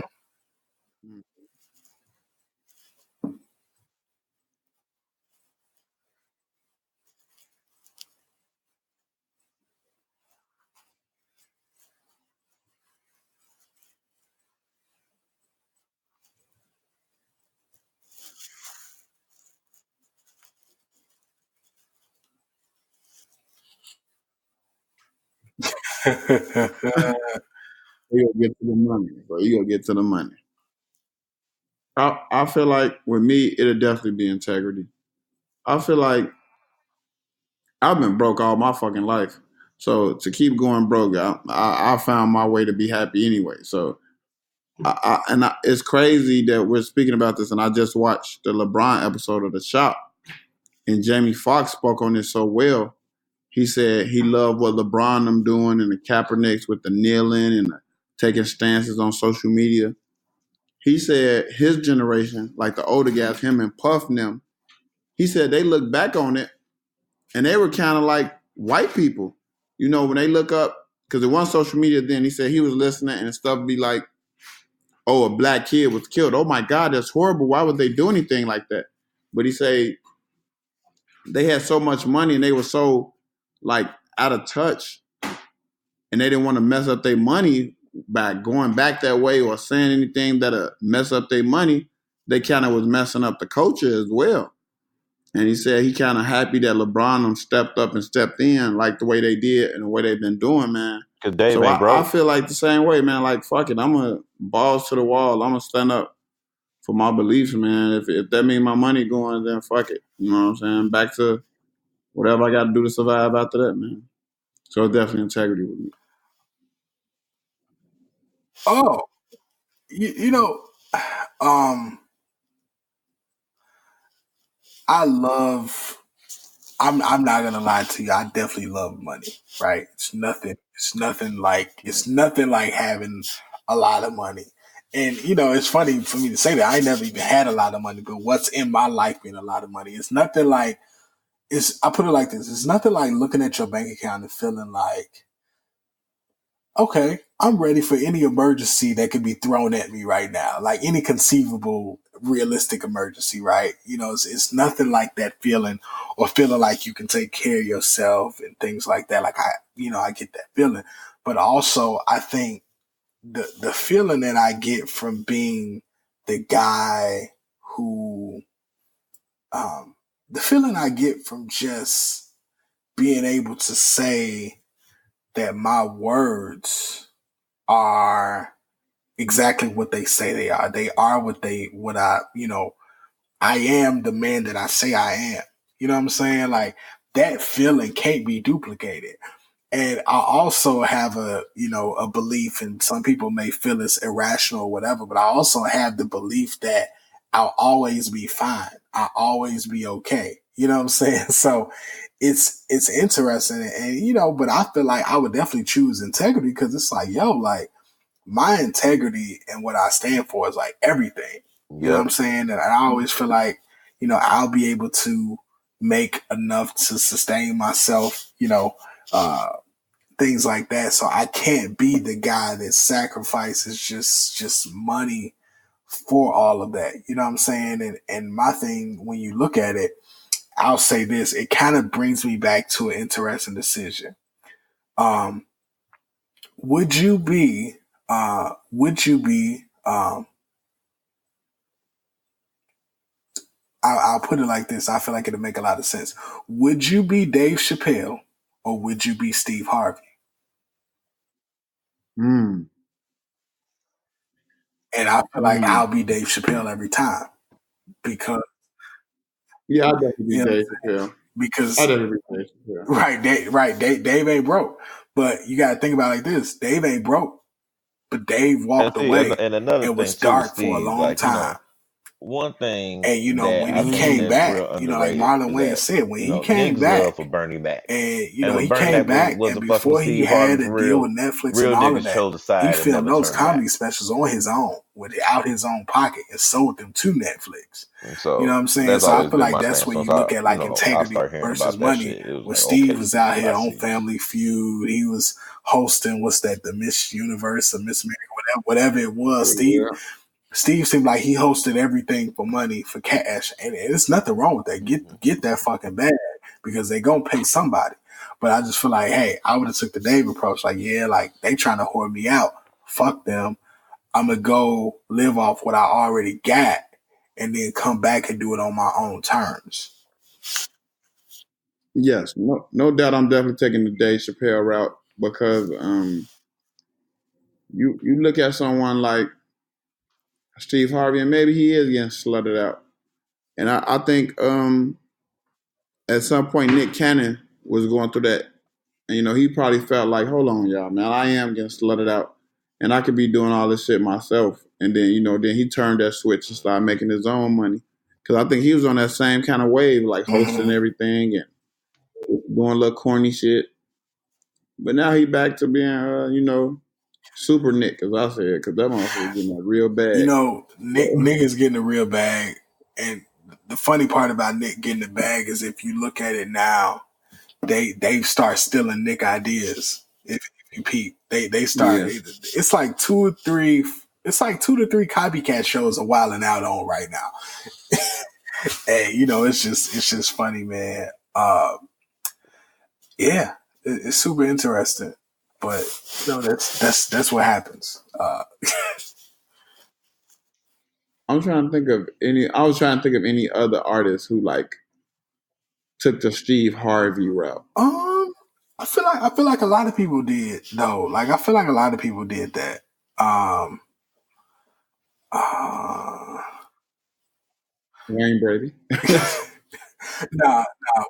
You gonna get to the money, bro. You gonna get to the money. I feel like with me, it'll definitely be integrity. I feel like I've been broke all my fucking life. So to keep going broke, I found my way to be happy anyway. So it's crazy that we're speaking about this, and I just watched the LeBron episode of The Shop, and Jamie Foxx spoke on this so well. He said he loved what LeBron them doing and the Kaepernicks with the kneeling and the taking stances on social media. He said his generation, like the older guys, him and Puff and them, he said they look back on it and they were kind of like white people. You know, when they look up, because it wasn't social media then, he said he was listening and stuff be like, oh, a black kid was killed. Oh my God, that's horrible. Why would they do anything like that? But he said they had so much money and they were so like out of touch and they didn't want to mess up their money by going back that way or saying anything that'll mess up their money. They kind of was messing up the culture as well. And he said he kind of happy that LeBron them stepped up and stepped in like the way they did and the way they've been doing, man. Cause Dave So ain't I broke. feel like the same way, man. Like, fuck it. I'm a balls to the wall. I'm going to stand up for my beliefs, man. If that means my money going, then fuck it. You know what I'm saying? Back to whatever I got to do to survive after that, man. So it's definitely integrity with me. Oh, you know, um, I love. I'm not gonna lie to you. I definitely love money. Right? It's nothing. It's nothing like having a lot of money. And it's funny for me to say that I ain't never even had a lot of money. But what's in my life being a lot of money? It's nothing like. I put it like this. It's nothing like looking at your bank account and feeling like okay, I'm ready for any emergency that could be thrown at me right now, like any conceivable realistic emergency, right? It's nothing like that feeling or feeling like you can take care of yourself and things like that. Like I get that feeling, but also I think the feeling that I get from being the guy who, the feeling I get from just being able to say that my words are exactly what they say they are. They are what I am the man that I say I am. You know what I'm saying? Like that feeling can't be duplicated. And I also have a belief, and some people may feel it's irrational or whatever, but I also have the belief that I'll always be fine. I'll always be okay. You know what I'm saying? So it's interesting, and but I feel like I would definitely choose integrity because it's like, yo, like my integrity and what I stand for is like everything. You know what I'm Yep. saying? And I always feel like, I'll be able to make enough to sustain myself, uh, things like that. So I can't be the guy that sacrifices just money for all of that. You know what I'm saying? And my thing, when you look at it, I'll say this, it kind of brings me back to an interesting decision. Um, would you be I'll put it like this. I feel like it'll make a lot of sense. Would you be Dave Chappelle or would you be Steve Harvey? Mm, And I feel like mm. I'll be Dave Chappelle every time because Yeah, I definitely you be know Dave Chappelle. I because definitely be Dave Chappelle. Dave ain't broke, but you got to think about it like this: Dave ain't broke, but Dave And walked see, away. and another It was thing too with dark for a Steve, long like time. one thing And that when I he think came Mm-hmm. that's back, real like underrated Marlon is Wayans that said, when he came niggas love back, for Bernie Mac, and and he when Bernie came Mac back, and wasn't fucking with before he Steve had Harvey to for deal real, with Netflix and real all of niggas that, chose a he side and filmed never those turned back. comedy specials on his own, without his own pocket, and sold them to Netflix. And You know so what I'm saying? that's So I always feel been like my that's stance. when Once you look at like I integrity start hearing versus about that money. shit, it was When like, Steve okay, was out cool, I here on see you. Family Feud, he was hosting what's that, the Miss Universe or Miss America, whatever it was. Yeah. Steve seemed like he hosted everything for money, for cash, and there's nothing wrong with that. Hmm. Get that fucking bag because they gonna pay somebody. But I just feel like, hey, I would have took the Dave approach. Like, yeah, like they trying to hoard me out. Fuck them. I'm gonna go live off what I already got, and then come back and do it on my own terms. Yes, no doubt. I'm definitely taking the Dave Chappelle route because you look at someone like Steve Harvey, and maybe he is getting slutted out, and I think at some point Nick Cannon was going through that, and he probably felt like, hold on, y'all, man, I am getting slutted out, and I could be doing all this shit myself, and then then he turned that switch and started making his own money because I think he was on that same kind of wave, like hosting Mm-hmm. everything and doing a little corny shit. But now he back to being, Super Nick, as I said, because that motherfucker getting a real bag. Nick is getting a real bag, and the funny part about Nick getting the bag is if you look at it now, they start stealing Nick ideas. If you peep, they start. Yeah. It's like two or three. It's like 2 to 3 copycat shows are wilding out on right now. And it's just funny, man. Yeah, it's super interesting. But that's what happens. I'm trying to think of any. I was trying to think of any other artists who like took the Steve Harvey route. I feel like a lot of people did though. Like I feel like a lot of people did that. Um, uh, Wayne Brady, nah,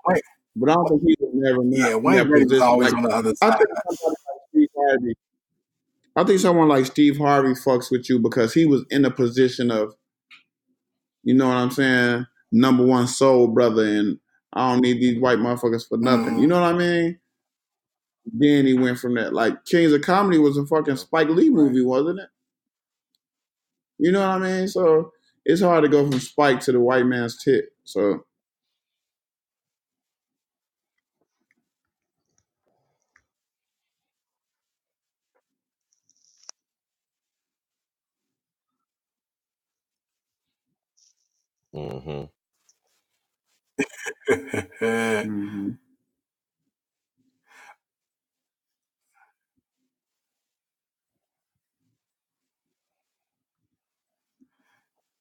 wait, but I don't think he was never not yeah, in Wayne that Brady was position. always Like on the other I side. think somebody like Steve Harvey. I think someone like Steve Harvey fucks with you because he was in a position of, you know what I'm saying, number one soul brother, and I don't need these white motherfuckers for nothing. Mm-hmm. You know what I mean? Then he went from that. Like Kings of Comedy was a fucking Yep. Spike Lee Right. movie, wasn't it? You know what I mean? So it's hard to go from Spike to the white man's tit. So Mm-hmm. Mm-hmm.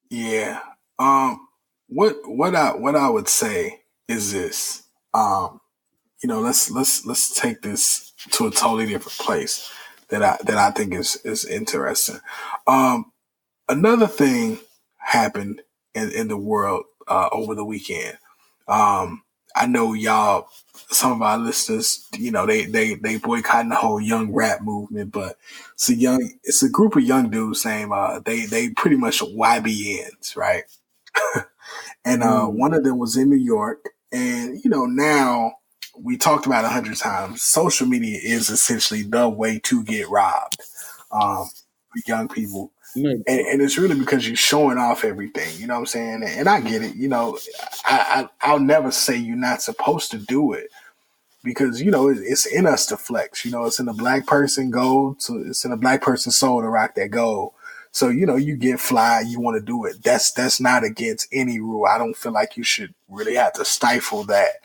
Yeah. Um. What I would say is this. Um. Let's take this to a totally different place that I think is interesting. Um. Another thing happened in the world over the weekend. Um. I know y'all. Some of our listeners, they boycotting the whole young rap movement, but it's a group of young dudes named they pretty much YBNs, right? And Mm. one of them was in New York. And now we talked about 100 times. Social media is essentially the way to get robbed for young people, No and doubt. it's really because you're showing off everything. You know what I'm saying? And I get it. I'll never say you're not supposed to do it because it's in us to flex. It's in a black person gold, so it's in a black person's soul to rock that gold. So you get fly, you want to do it. That's not against any rule. I don't feel like you should really have to stifle that.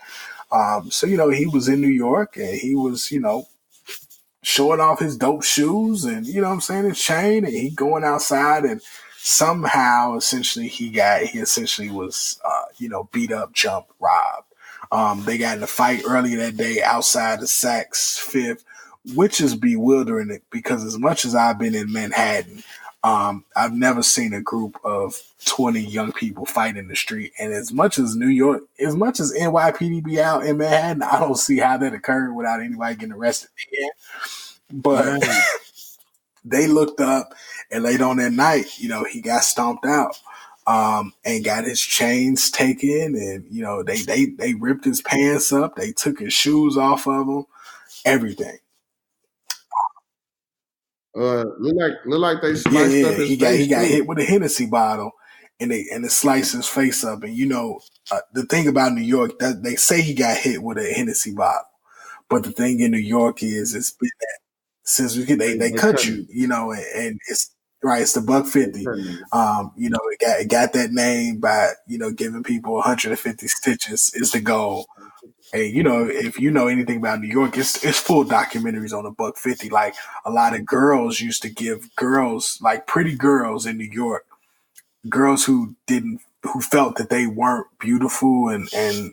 So he was in New York and he was showing off his dope shoes and what I'm saying, his chain, and he going outside and somehow essentially he essentially was beat up, jumped, robbed. They got in a fight earlier that day outside of Saks Fifth, which is bewildering because as much as I've been in Manhattan, I've never seen a group of 20 young people fight in the street. And as much as New York, as much as NYPD be out in Manhattan, I don't see how that occurred without anybody getting arrested. Yeah. But Man. they looked up and later on that night, he got stomped out. And got his chains taken, and they ripped his pants up, they took his shoes off of him, everything. Look like they Yeah, sliced up yeah, his he face got too. hit with a Hennessy bottle, and it sliced his face up. And the thing about New York, that they say he got hit with a Hennessy bottle, but the thing in New York is it's been since they They cut cutting you, it. and it's right. It's the buck They 50. cutting it. It got that name by giving people 150 stitches is the goal. And if you know anything about New York, it's full documentaries on the buck 50. Like a lot of girls used to give girls, like pretty girls in New York, girls who felt that they weren't beautiful and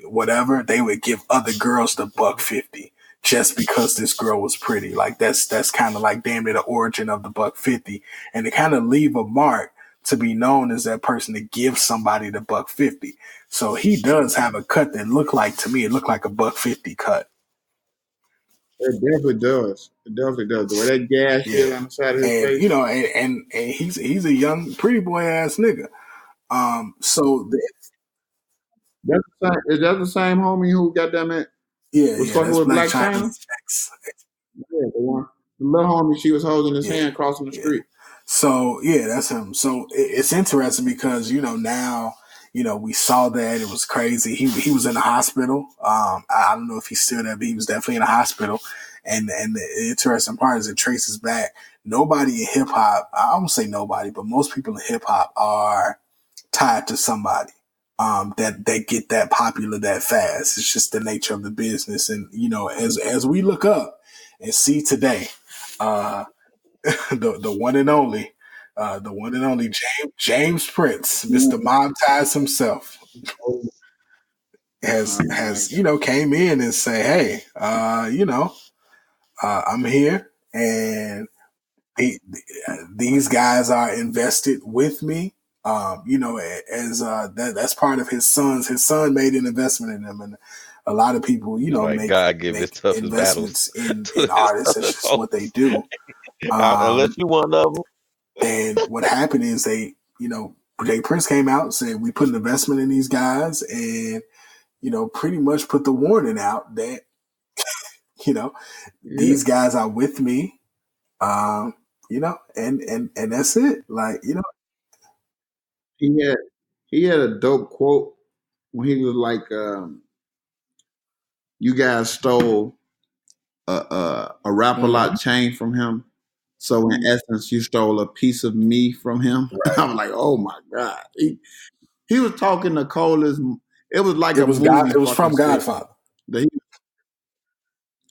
whatever, they would give other girls the buck 50 just because this girl was pretty. Like that's kind of like damn near the origin of the buck 50, and to kind of leave a mark to be known as that person to give somebody the buck 50. So he does have a cut that looked like, to me, it looked like a buck 50 cut. It definitely does. It definitely does. The way that gas Yeah. still on the side of his And face. and he's a young pretty boy ass nigga. So That's the same. Is that the same homie who got them at yeah, was yeah, fucking that's with Black Black China? China's ex. Yeah, the one. The little homie she was holding his Yeah, hand crossing the yeah. street. So yeah, that's him. So it's interesting because now we saw that it was crazy. He was in the hospital. I don't know if he's still there, but he was definitely in the hospital. And the interesting part is it traces back. Nobody in hip hop, I won't say nobody, but most people in hip hop are tied to somebody. That they get that popular that fast. It's just the nature of the business. And as we look up and see today, uh, the one and only James Prince, Mr. Mm. Mob Ties himself, Oh, my has God. came in and say, hey, I'm here, and he, these guys are invested with me. As that's part of his sons. His son made an investment in them, and a lot of people, Like make God give his make toughest battles investments in to his artists. That's just son. what they do. Unless Um, you one of them. And what happened is Jay Prince came out and said, we put an investment in these guys, and, pretty much put the warning out that, you know, Yeah. these guys are with me. And that's it. Like, He had he had a dope quote when he was like, "You guys stole a rap a mhm. lot chain from him, so in essence, you stole a piece of me from him." Right. I'm like, "Oh my god!" He was talking the coldest. It was like It a was God. movie It was fucking from script. Godfather.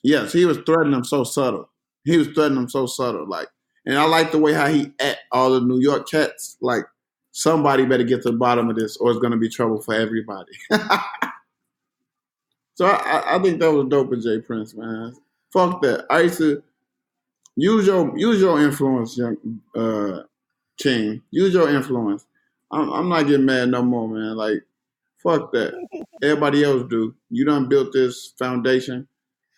Yes, he was threatening them so subtle. He was threatening them so subtle, like, and I like the way how he at all the New York cats. Like, somebody better get to the bottom of this, or it's gonna be trouble for everybody. So I think that was dope of Jay Prince, man. Fuck that. I used to use your influence, young King. Use your influence. I'm not getting mad no more, man. Like, fuck that. Everybody else do. You done built this foundation.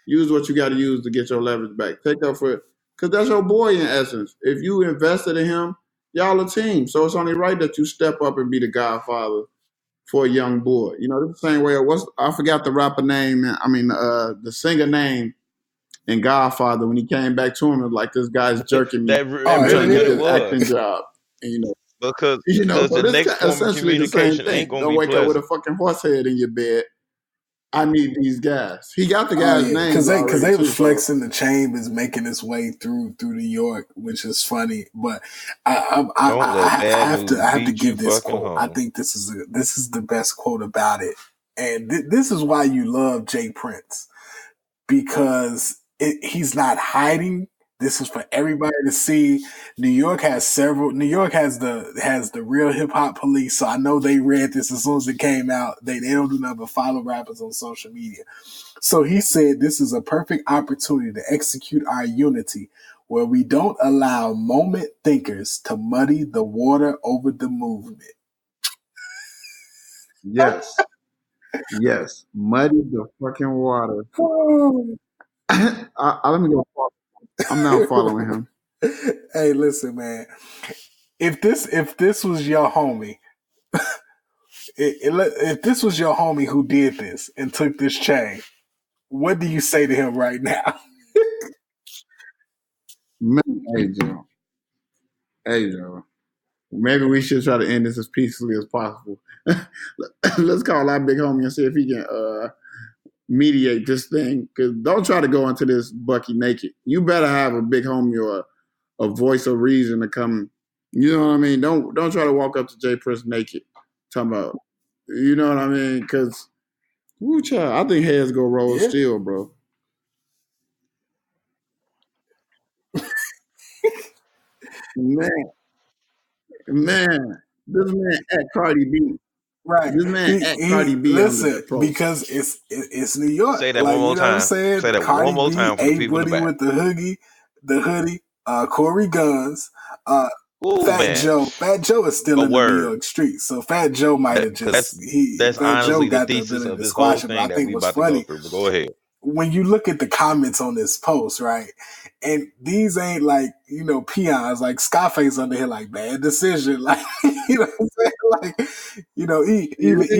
Use what you got to use to get your leverage back. Take up for it. Because that's your boy in essence. If you invested in him, y'all a team. So it's only right that you step up and be the godfather for a young boy. You know, the same way I forgot the rapper name, the singer name in Godfather when he came back to him, it was like, this guy's jerking me. That Oh, I'm really trying to what get it this acting was. job. And, Because so the this next is form of essentially the same communication ain't thing. gonna Don't be wake up with a pleasant. fucking horse head in your bed. I need these guys. He got the oh guys' yeah, names because already they too. was So flexing the Chambers, making its way through New York, which is funny. But Don't let bad news I have to beat you give this fucking quote. I home. think this is the best quote about it, and this is why you love Jay Prince, because he's not hiding. This is for everybody to see. New York has the real hip hop police. So I know they read this as soon as it came out. They don't do nothing but follow rappers on social media. So he said this is a perfect opportunity to execute our unity where we don't allow moment thinkers to muddy the water over the movement. yes, muddy the fucking water. Let me go. I'm now following him. Hey, listen, man. If this was your homie, if this was your homie who did this and took this chain, what do you say to him right now? Man, hey Joe. Maybe we should try to end this as peacefully as possible. Let's call our big homie and see if he can mediate this thing. Because don't try to go into this Bucky naked. You better have a big homie or a voice of reason to come. You know what I mean? Don't try to walk up to Jay Prince naked. Talking about, you know what I mean? Because, I think heads go roll Yeah. still, bro. Man, this man at Cardi B. Right. This man at He Cardi B under listen, that post. because it's New York. Say that one Like, more you know what I'm time. saying? Say that one Cardi more B, time for the A people in the Woody back. with the hoodie, Corey Guns, Ooh, Fat man. Joe. Fat Joe is still A in the New word. York streets. So Fat Joe might have Because just that's Fat Joe honestly the got the thesis ability of to this whole squash it. But I thing that think we what's about to go funny, through. But go ahead. when you look at the comments on this post, right? And these ain't like, peons, like Scarface under here, like bad decision. Like, you know what I'm saying? Like, Yeah.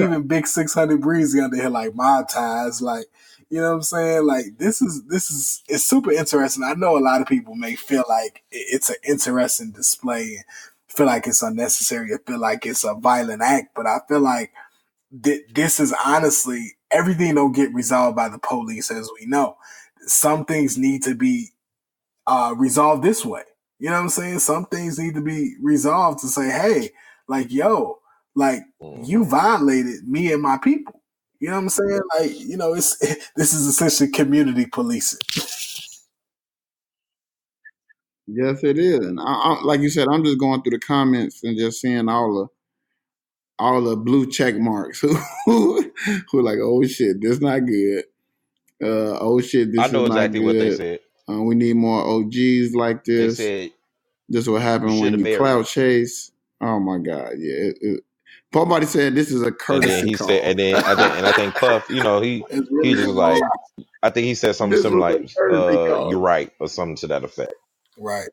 even Big 600 Breezy under here, like mob ties, like, you know what I'm saying? Like, it's super interesting. I know a lot of people may feel like it's an interesting display, feel like it's unnecessary, or feel like it's a violent act, but I feel like this is honestly, everything don't get resolved by the police, as we know. Some things need to be resolved this way. You know what I'm saying? Some things need to be resolved to say, hey, like, yo, like, you Mhm. violated me and my people. You know what I'm saying? Like, it's this is essentially community policing. Yes, it is. And like you said, I'm just going through the comments and just seeing all the blue check marks who like, oh shit, this not good. Oh shit, I this is know not exactly what they good. said. We need more OGs like They this. said This is what you happened should when have you buried cloud him. chase. Oh my god, yeah. Somebody said this is a And then courtesy he said, call. and I think Puff, It's he really just was what it like, is. I think he said something This similar was a like, courtesy "You're call. right" or something to that effect. Right.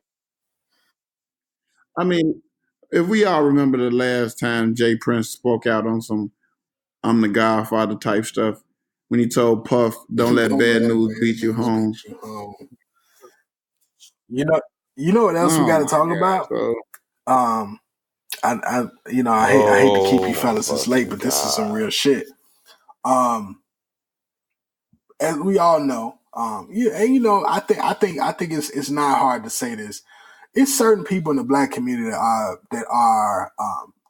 I mean, if we all remember the last time Jay Prince spoke out on some I'm the Godfather type stuff, when he told Puff, "Don't let Don't bad let news bad beat you news beat home." you home. You know, what else we Oh got to my talk god! about? So I hate to keep Oh you my fellas this late, fucking but this is some god! real shit. As we all know, yeah, and I think it's not hard to say this. It's certain people in the black community that are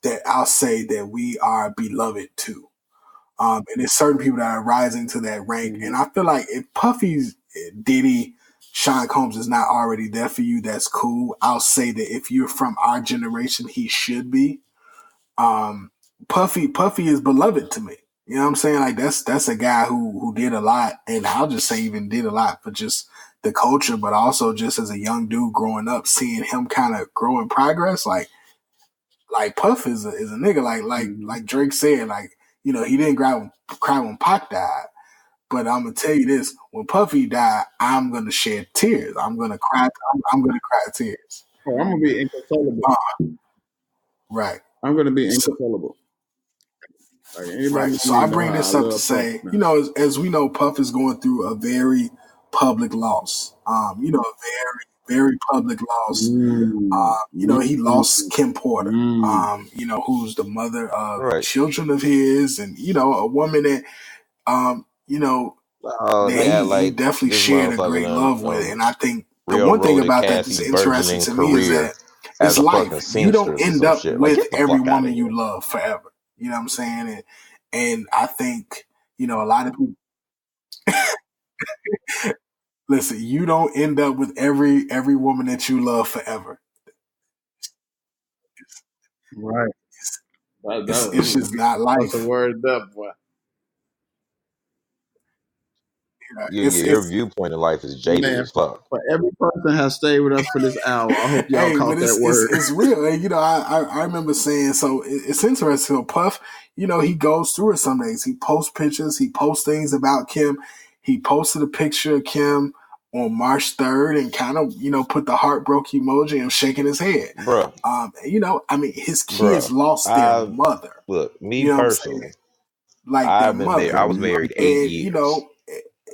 that I'll say that we are beloved too. And there's certain people that are rising to that rank. And I feel like if Puffy's Diddy, Sean Combs is not already there for you, that's cool. I'll say that if you're from our generation, he should be. Um, Puffy is beloved to me. You know what I'm saying? Like that's a guy who did a lot, and I'll just say even did a lot for just the culture, but also just as a young dude growing up, seeing him kind of grow in progress. Like Puff is a nigga. Like Drake said, like, you know, he didn't cry when Pac died. But I'm gonna tell you this: when Puffy died, I'm gonna shed tears. I'm gonna cry. I'm gonna cry tears. Oh, I'm gonna be inconsolable. Right. I'm gonna be So, inconsolable. Like anybody right. know So me I know bring how I this up to love Puff, say, man. you know, as we know, Puff is going through a very public loss. You know, a very, very public loss. You know, he lost Kim Porter. You know, who's the mother of Right. children of his, and you know, a woman that, you know, Oh, that they act he like definitely this shared a motherfucker great love with. done And I think the one thing railroaded about that that's Cassie's interesting burgeoning to me is career that as it's a fucking life. You don't seamstress or end some up shit. Like, with get the every fuck out of woman here. you love forever. You know what I'm saying? And I think, you know, a lot of people listen, you don't end up with every woman that you love forever. Right. It's just not That's a life. word up, boy. Your viewpoint in life is jaded Man, as fuck. for every person has stayed with us for this hour. I hope y'all Hey, but caught that word. it's real. And, you know, I remember saying, so it's interesting. So Puff, you know, he goes through it some days. He posts pictures. He posts things about Kim. He posted a picture of Kim on March 3rd and kind of, you know, put the heartbroken emoji and shaking his head. Bruh. You know, I mean, his kids lost their mother. Look, me You know what I'm personally, saying? Like their I've been mother. there. I was married 8 And, you years. know,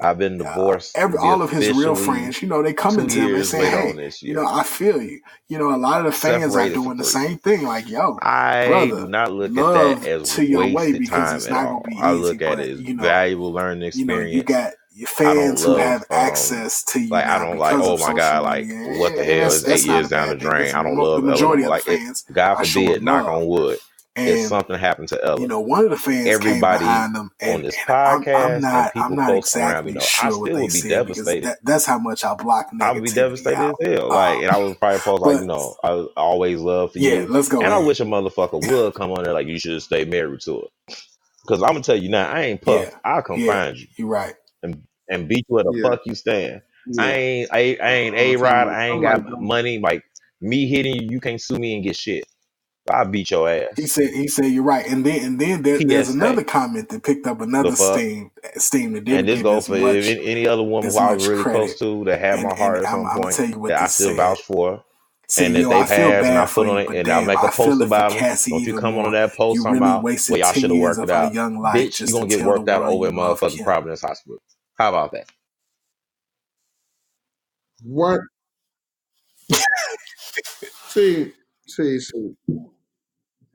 I've been divorced. Be all of his real officially friends, you know, they come 2 into him and years say, later "Hey, on this you year. know, I feel you." You know, a lot of the fans are Separated for doing the 3. same thing. Like, yo, I do brother, not look at that love as to your way wasted because time it's at not gonna be all. I easy. look at But it as valuable learning you know, you experience. got your I don't fans who love have access to you like I now don't like, because oh of my social god, like media, what the and hell is 8 that's not a years down the bad thing drain? because I don't the love majority Eleanor. of the Like it, fans God are showing forbid, knock love. on wood, if And something happened to you Ella. know, one of the fans came Everybody behind them, on and this I'm podcast and not people close around me exactly know I sure what still they would be said because devastated. that's how much I block I would be negativity devastated out. as hell. Like, and I would probably post like, But you know, I always love for yeah, you, let's go and I ahead. wish a motherfucker would come on there like you should stay married to her. Because I'm gonna tell you now, I ain't Puff. Yeah, I'll come yeah, find you you're right. and beat you where the Yeah, fuck you stand. yeah. I ain't A Rod. I ain't Somebody got don't. money. Like me hitting you, you can't sue me and get shit. I'll beat your He ass. said you're right, and then there's PSA. another comment that picked up The another fuck. steam that And didn't this get goes for any other woman who I was really close credit. to that had my And heart at some I'm gonna point tell you what that I this still said. vouch for. See, And that yo, I they feel passed and I bad for put on you, it but and I'll damn, make a I feel post it for about them. Cassie Don't you even come onto more. that post You talking really about, well, wasted y'all 10 should have years worked it of her out. young life Bitch, you just to gonna get tell the worked out world over you in love motherfucking Kim. Providence Hospital. How about that? What? See, see, see,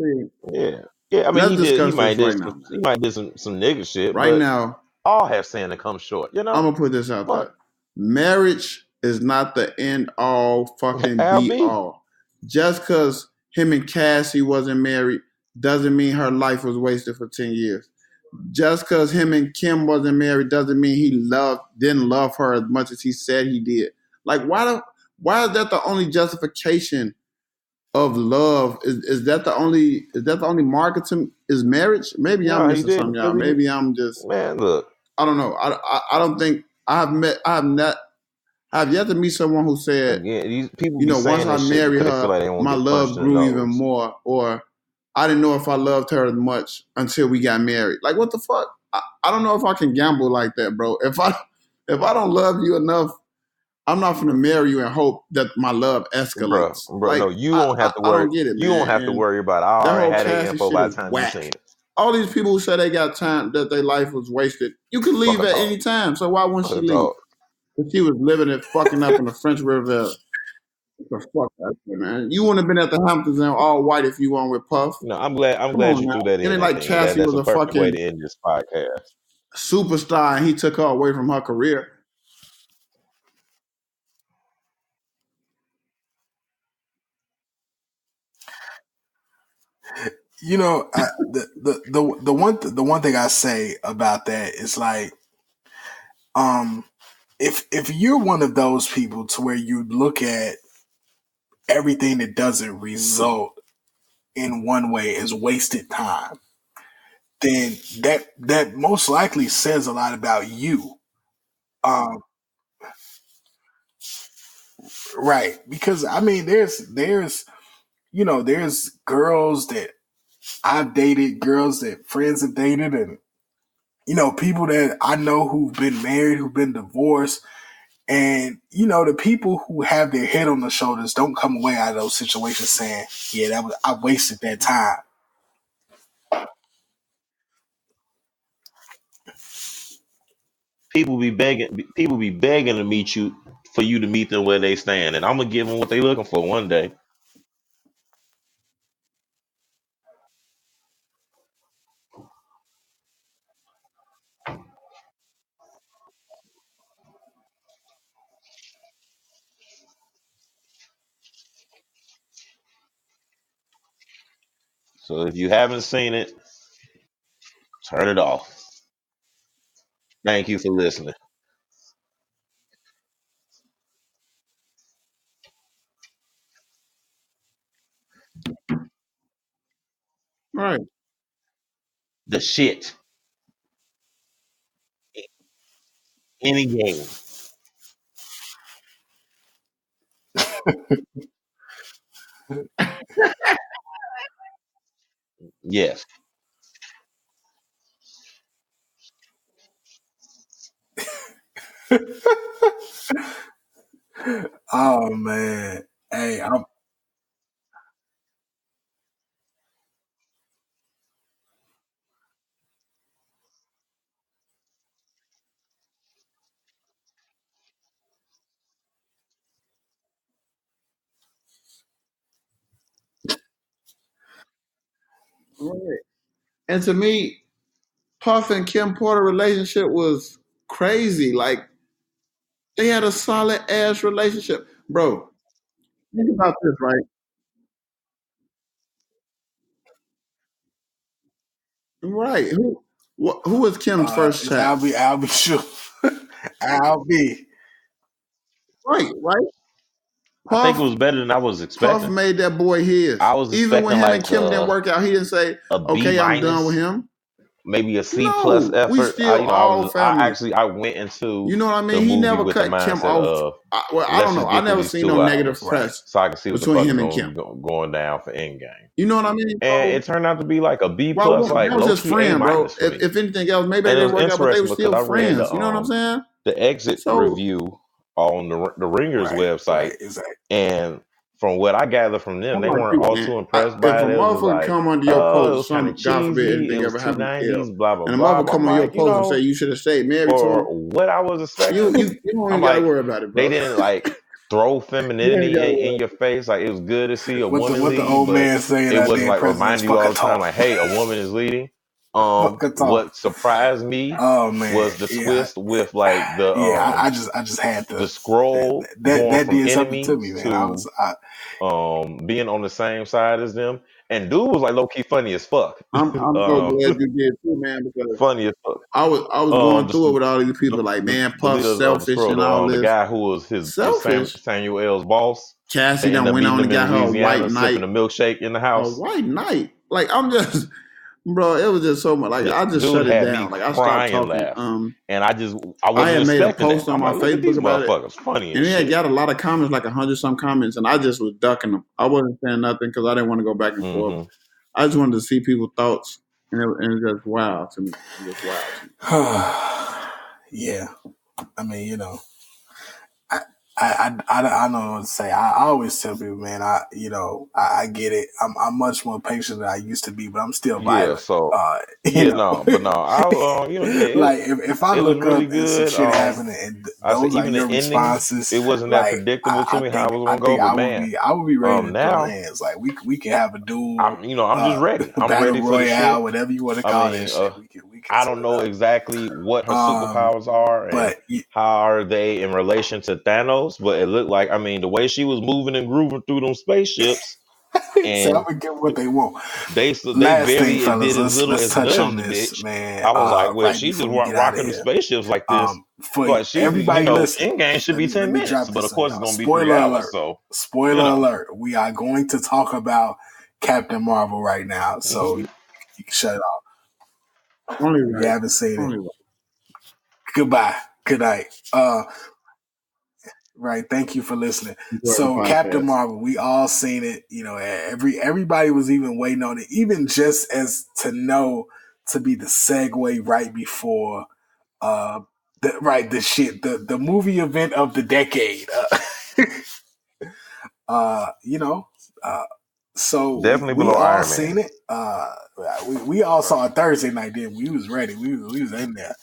see. Yeah. Yeah, I mean Let's discuss this right now, he man. might did some nigga shit, Right but now, all have sin to come short, you I'm know? gonna put this out there. Fuck. Marriage is not the end all, fucking Al be B. all. Just because him and Cassie wasn't married doesn't mean her life was wasted for 10 years. Just because him and Kim wasn't married doesn't mean he didn't love her as much as he said he did. Like, why is that the only justification of love? Is that the only marketing is marriage? Maybe I'm No, he missing didn't. something, y'all. Because Maybe I'm just, man, look. I don't know. I don't think I have yet to meet someone who said, Again, these people be once saying I this shit married because they feel her, like they won't my get love punched in the grew even nose. more, or I didn't know if I loved her as much until we got married. Like, what the fuck? I don't know if I can gamble like that, bro. If I don't love you enough, I'm not gonna marry you and hope that my love escalates. Bro, Like, no, you won't have to I worry. don't get it, You won't man. have to And worry about it. I that already whole had their Cassie info shit by is the time you whack. seen it. All these people who say they got time, that their life was wasted, you can leave Fuck a at dog. any time. So why wouldn't Fuck she a leave? dog. If she was living it fucking up in the French Riviera. What the fuck out there, man? You wouldn't have been at the Hamptons and all white if you weren't with Puff. No, I'm glad. I'm Come glad on you now. threw that It in ain't there, like King. Cassie That's was a a perfect way to fucking end this podcast. superstar and he took her away from her career. You know, the one thing I say about that is like, um, if you're one of those people to where you look at everything that doesn't result in one way as wasted time, then that most likely says a lot about you. Um, right? Because I mean, there's there's girls that I've dated, girls that friends have dated, and people that I know who've been married, who've been divorced, and the people who have their head on their shoulders don't come away out of those situations saying, "Yeah, I wasted that time." People be begging to meet you for you to meet them where they stand, and I'm gonna give them what they looking for one day. So if you haven't seen it, turn it off. Thank you for listening. Right. The shit. Any game. Yes. Oh man, hey, I'm Right. And to me, Puff and Kim Porter relationship was crazy. Like they had a solid ass relationship, bro. Think about this, right? Right. Who was Kim's first it's child? Albie sure. Albie. Right. Right. I think it Puff was better than I was Puff expecting. made that boy his. I was Even when expecting him and like Kim didn't work out, he didn't say, a B "Okay, I'm done with minus, him." maybe a C plus No, we effort. still all I family. actually I went into You know what I the mean? He movie never with the cut Kim mindset off. of I let's don't know. just I get through never these seen no two negative hours Right. press so I can see what the between fuck is him and going to Kim. be going down for Endgame. You know what I mean? And So it turned out to be like a B why plus, won't like that was low his key A friend, bro? minus for me. If anything else, maybe they And it was didn't work out, but they were interesting because still I read friends. You know what I'm saying? the exit So review on the Ringers Right. website, Right. Exactly. and from what I gather from them, I'm they like weren't you, all man. too impressed If by a it. It was just motherfucker like, come under your oh, it post, was kind of some God forbid cheesy. It anything was ever two happened to Kill, nineties, blah blah and a blah. motherfucker But I'm come on your like, post and say you should have stayed married to for him, what I was you expecting, you, you don't I'm even got to like, worry about it, they bro. didn't like throw You ain't femininity got to in worry. your face. Like it was good to see a woman What the lead, old but man saying it out wasn't there, like presidents reminding you fuck all a the time, talk. like, hey, a woman is leading. Fuck a talk. What surprised me Oh man. was the Yeah. twist with like Yeah, I just had the to scroll going that from did something to enemies me, man. to being on the same side as them. And dude was like low key funny as fuck. I'm so glad you did too, man, because Funny as fuck. I was going through it with all these The, people like, man, the Puff leader of the selfish scroll, and all the this. guy who was Selfish. Samuel L's boss, Cassie and ended done up went meeting on him and in got her a white Louisiana, knight. sipping a milkshake in the A house. white knight. Like I'm just, bro. It was just so much. Like I just Dude shut it had me down. Like I stopped crying talking. laughing, and I I wasn't had made a expecting that. post on I'm my like, look at these Facebook about it, motherfuckers, funny and as it had shit. got a lot of comments, like 100 some comments, and I just was ducking them. I wasn't saying nothing because I didn't want to go back and forth. Hmm. I just wanted to see people's thoughts, and it's just wow to me. It's just wow to me. yeah. I mean, I, I don't know what to say. I always tell people, man, I get it. I'm much more patient than I used to be, but I'm still Yeah. violent. So You yeah, know, no, but no, yeah, like if I it was look really up and some good. shit happening and I say those are even your the ending, responses, it wasn't that like predictable to me how it was I gonna go. think But man, I would be ready to throw now hands. Like we can have a duel, I'm just ready. I'm battle ready for the royale, shit. whatever you want to I call that mean, shit. We can I set don't it know up. exactly what her Um, superpowers are and but how are they in relation to Thanos, but it looked like, I mean, the way she was moving and grooving through them spaceships, So I'm and gonna give them what they want. they Last thing, barely fellas, did as little let's as touch on nudge the this, bitch. man. I was like, well, Right she just before we get out of rocking the here. spaceships like this. For But she, everybody listening, in game should let be me let 10 me minutes, drop but of this on course it's y'all. gonna be 3 hours. So Spoiler you know, alert. We are going to talk about Captain Marvel right now, so hmm you can shut it off Only if you right. haven't seen it. Only right. Goodbye. Good night. Right. Thank you for listening. Enjoy the So Captain podcast. Marvel, we all seen it. You know, everybody was even waiting on it, even just as to know to be the segue right before uh the movie event of the decade. You know, uh, so definitely we below all Iron Man. seen it. We all saw it Thursday night. Then we was ready. We was in there.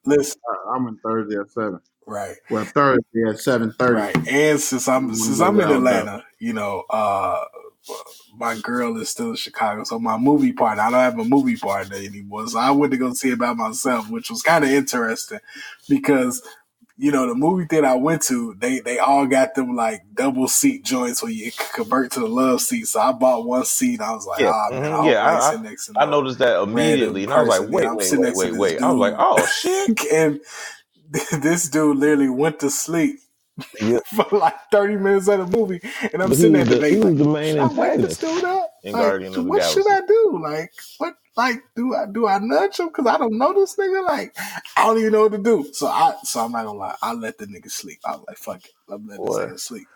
Listen, I'm in Thursday at 7. right. Well, Thursday at 7:30. Right. And since I'm One since way I'm in without doubt. Atlanta, you know, my girl is still in Chicago. So my movie partner, I don't have a movie partner anymore. So I went to go see it by myself, which was kind of interesting because, you know, the movie theater I went to, they all got them like double seat joints where you can convert to the love seat. So I bought one seat. I was like, Yeah, man, I yeah. hope I ain't sitting next to I no noticed that random immediately, and I was like, person. And wait, I'm wait, sitting wait, next to wait, this wait. I was like, dude. oh shit. And this dude literally went to sleep Yeah, for like 30 minutes of the movie. And I'm but sitting there he debating, like, was the main should I wake this antagonist dude up? in Like, Guardian of the what should Galaxy. I do? Like, what? Like, do I nudge him because I don't know this nigga? Like, I don't even know what to do. So I'm not gonna lie. I let the nigga sleep. I was like, fuck it. I'm letting this Boy, nigga sleep.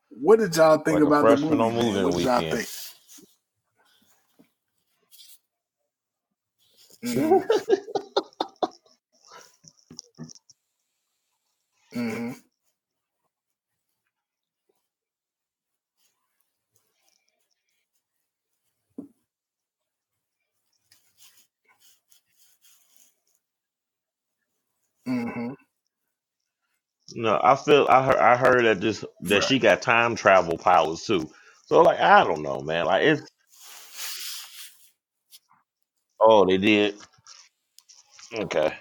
What did y'all think like a about the freshman movie, on man? moving What did y'all weekend. think? Mm-hmm. Mm-hmm. Mm-hmm. No, I heard that Right. she got time travel powers too. So like I don't know, man. Like it's oh they did. Okay.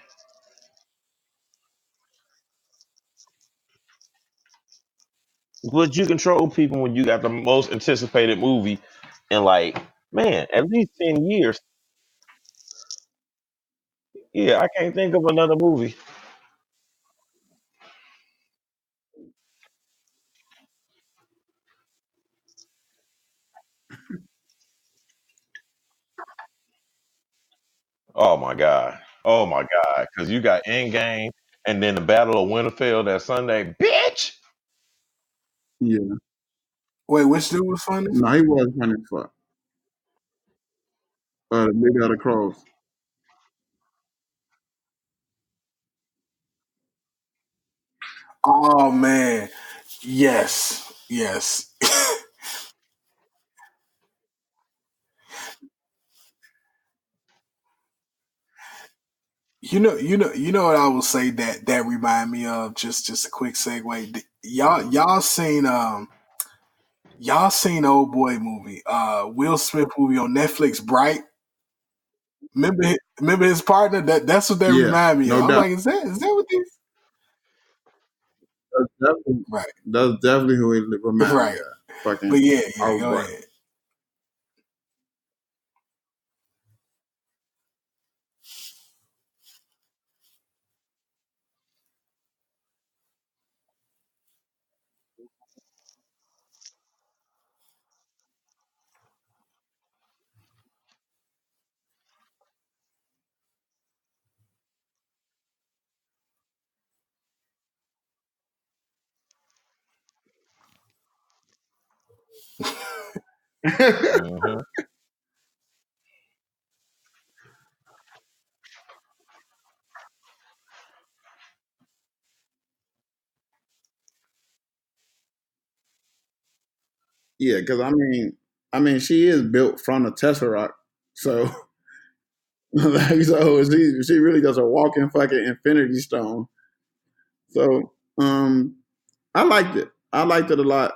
But you control people when you got the most anticipated movie in like, man, at least 10 years. Yeah, I can't think of another movie. Oh my god. Oh my god. Cause you got Endgame and then the Battle of Winterfell that Sunday. Bitch! Yeah. Wait, which dude was funny? No, he was running for the Big Other Crows. Oh man, yes, yes. You know what I will say that remind me of just a quick segue. Y'all seen old boy movie Will Smith movie on Netflix Bright. Remember his partner that's what that Yeah, remind me of. no I'm doubt. like, is that what these That's definitely, right that's definitely who he remind me right? of. But Fucking yeah, go Albright. ahead. Hmm. Yeah, because I mean, she is built from the Tesseract, so like, so she really does a walking fucking Infinity Stone. So I liked it. I liked it a lot.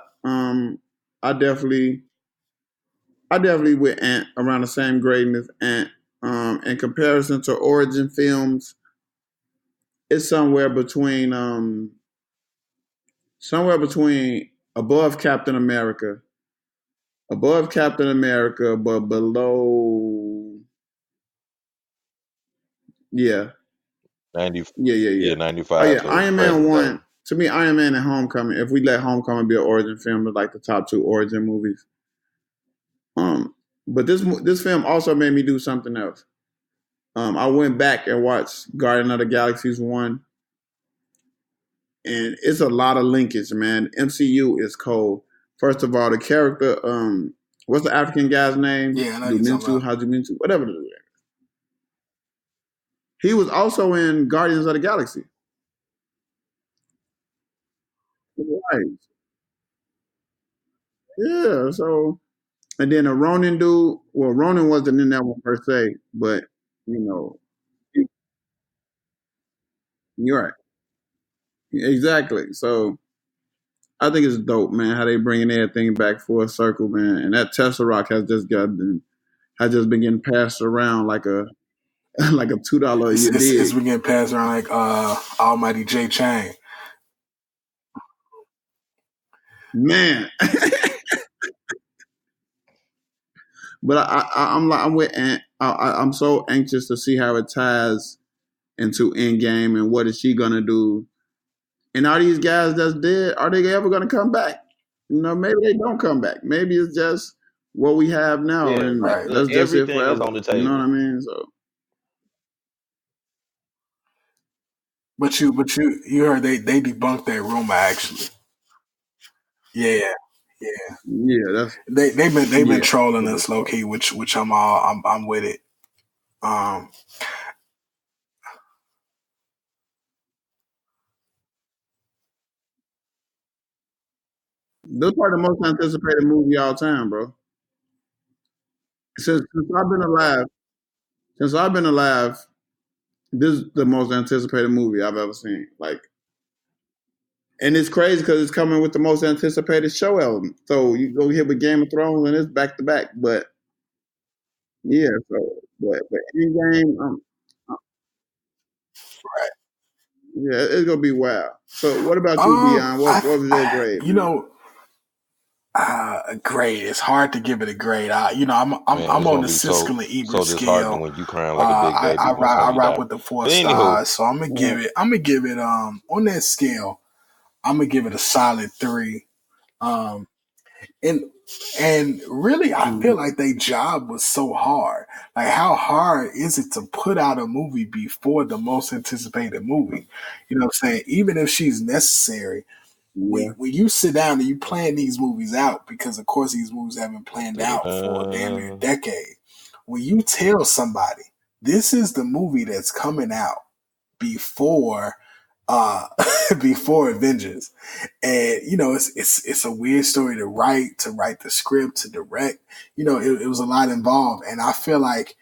I definitely, I definitely with Ant around the same grading as Ant. In comparison to origin films, it's somewhere between above Captain America, but below. Yeah, 90, yeah. yeah, Oh 95 yeah, to Iron Man present day. one. To me, Iron Man and Homecoming. If we let Homecoming be an origin film, it's like the top two origin movies. But this film also made me do something else. I went back and watched Guardian of the Galaxies one, and it's a lot of linkage, man. MCU is cold. First of all, the character, what's the African guy's name? Yeah, I know you're talking Dumintu, about. Hajimintu, whatever. He was also in Guardians of the Galaxy. Right. Yeah. So, and then a Ronin dude. Well, Ronin wasn't in that one per se, but you know, you're right. Exactly. So I think it's dope, man. How they bringing everything back full circle, man. And that Tesseract has just been getting passed around like a like a $2. You It's dig, been getting passed around like Almighty J Chang. man. But I'm with Ant. I'm so anxious to see how it ties into Endgame and what is she gonna do. And are these guys that's dead? Are they ever gonna come back? Maybe they don't come back. Maybe it's just what we have now, Yeah, and Right. that's just it everything is forever. on the You know what I table. mean? So But you heard they debunked that rumor actually. Yeah, yeah. yeah, that's They've been yeah. trolling For us low sure. key, which I'm with it. Um, Those are the most anticipated movie all time, bro. Since I've been alive, since I've been alive, this is the most anticipated movie I've ever seen. Like, and it's crazy because it's coming with the most anticipated show element. So you go here with Game of Thrones, and it's back to back. But yeah, so but Endgame, yeah, it's gonna be wild. So what about you, Dion? What was your grade, you man? know, a grade. It's hard to give it a grade. Man, I'm it's on gonna the be Siskel and Ebert so disheartening scale. when you crying like a big baby when I Tony rock died. with the four But anywho, stars, so I'm gonna give it on that scale. I'm gonna give it a solid 3. Um, and really, I feel Mhm. like their job was so hard. Like, how hard is it to put out a movie before the most anticipated movie? You know what I'm saying? Even if she's necessary, Yeah, when you sit down and you plan these movies out, because of course these movies have been planned out for damn near a da-da-da. decade. When you tell somebody this is the movie that's coming out before uh before Avengers, and it's a weird story to write the script, to direct. It was a lot involved, and I feel like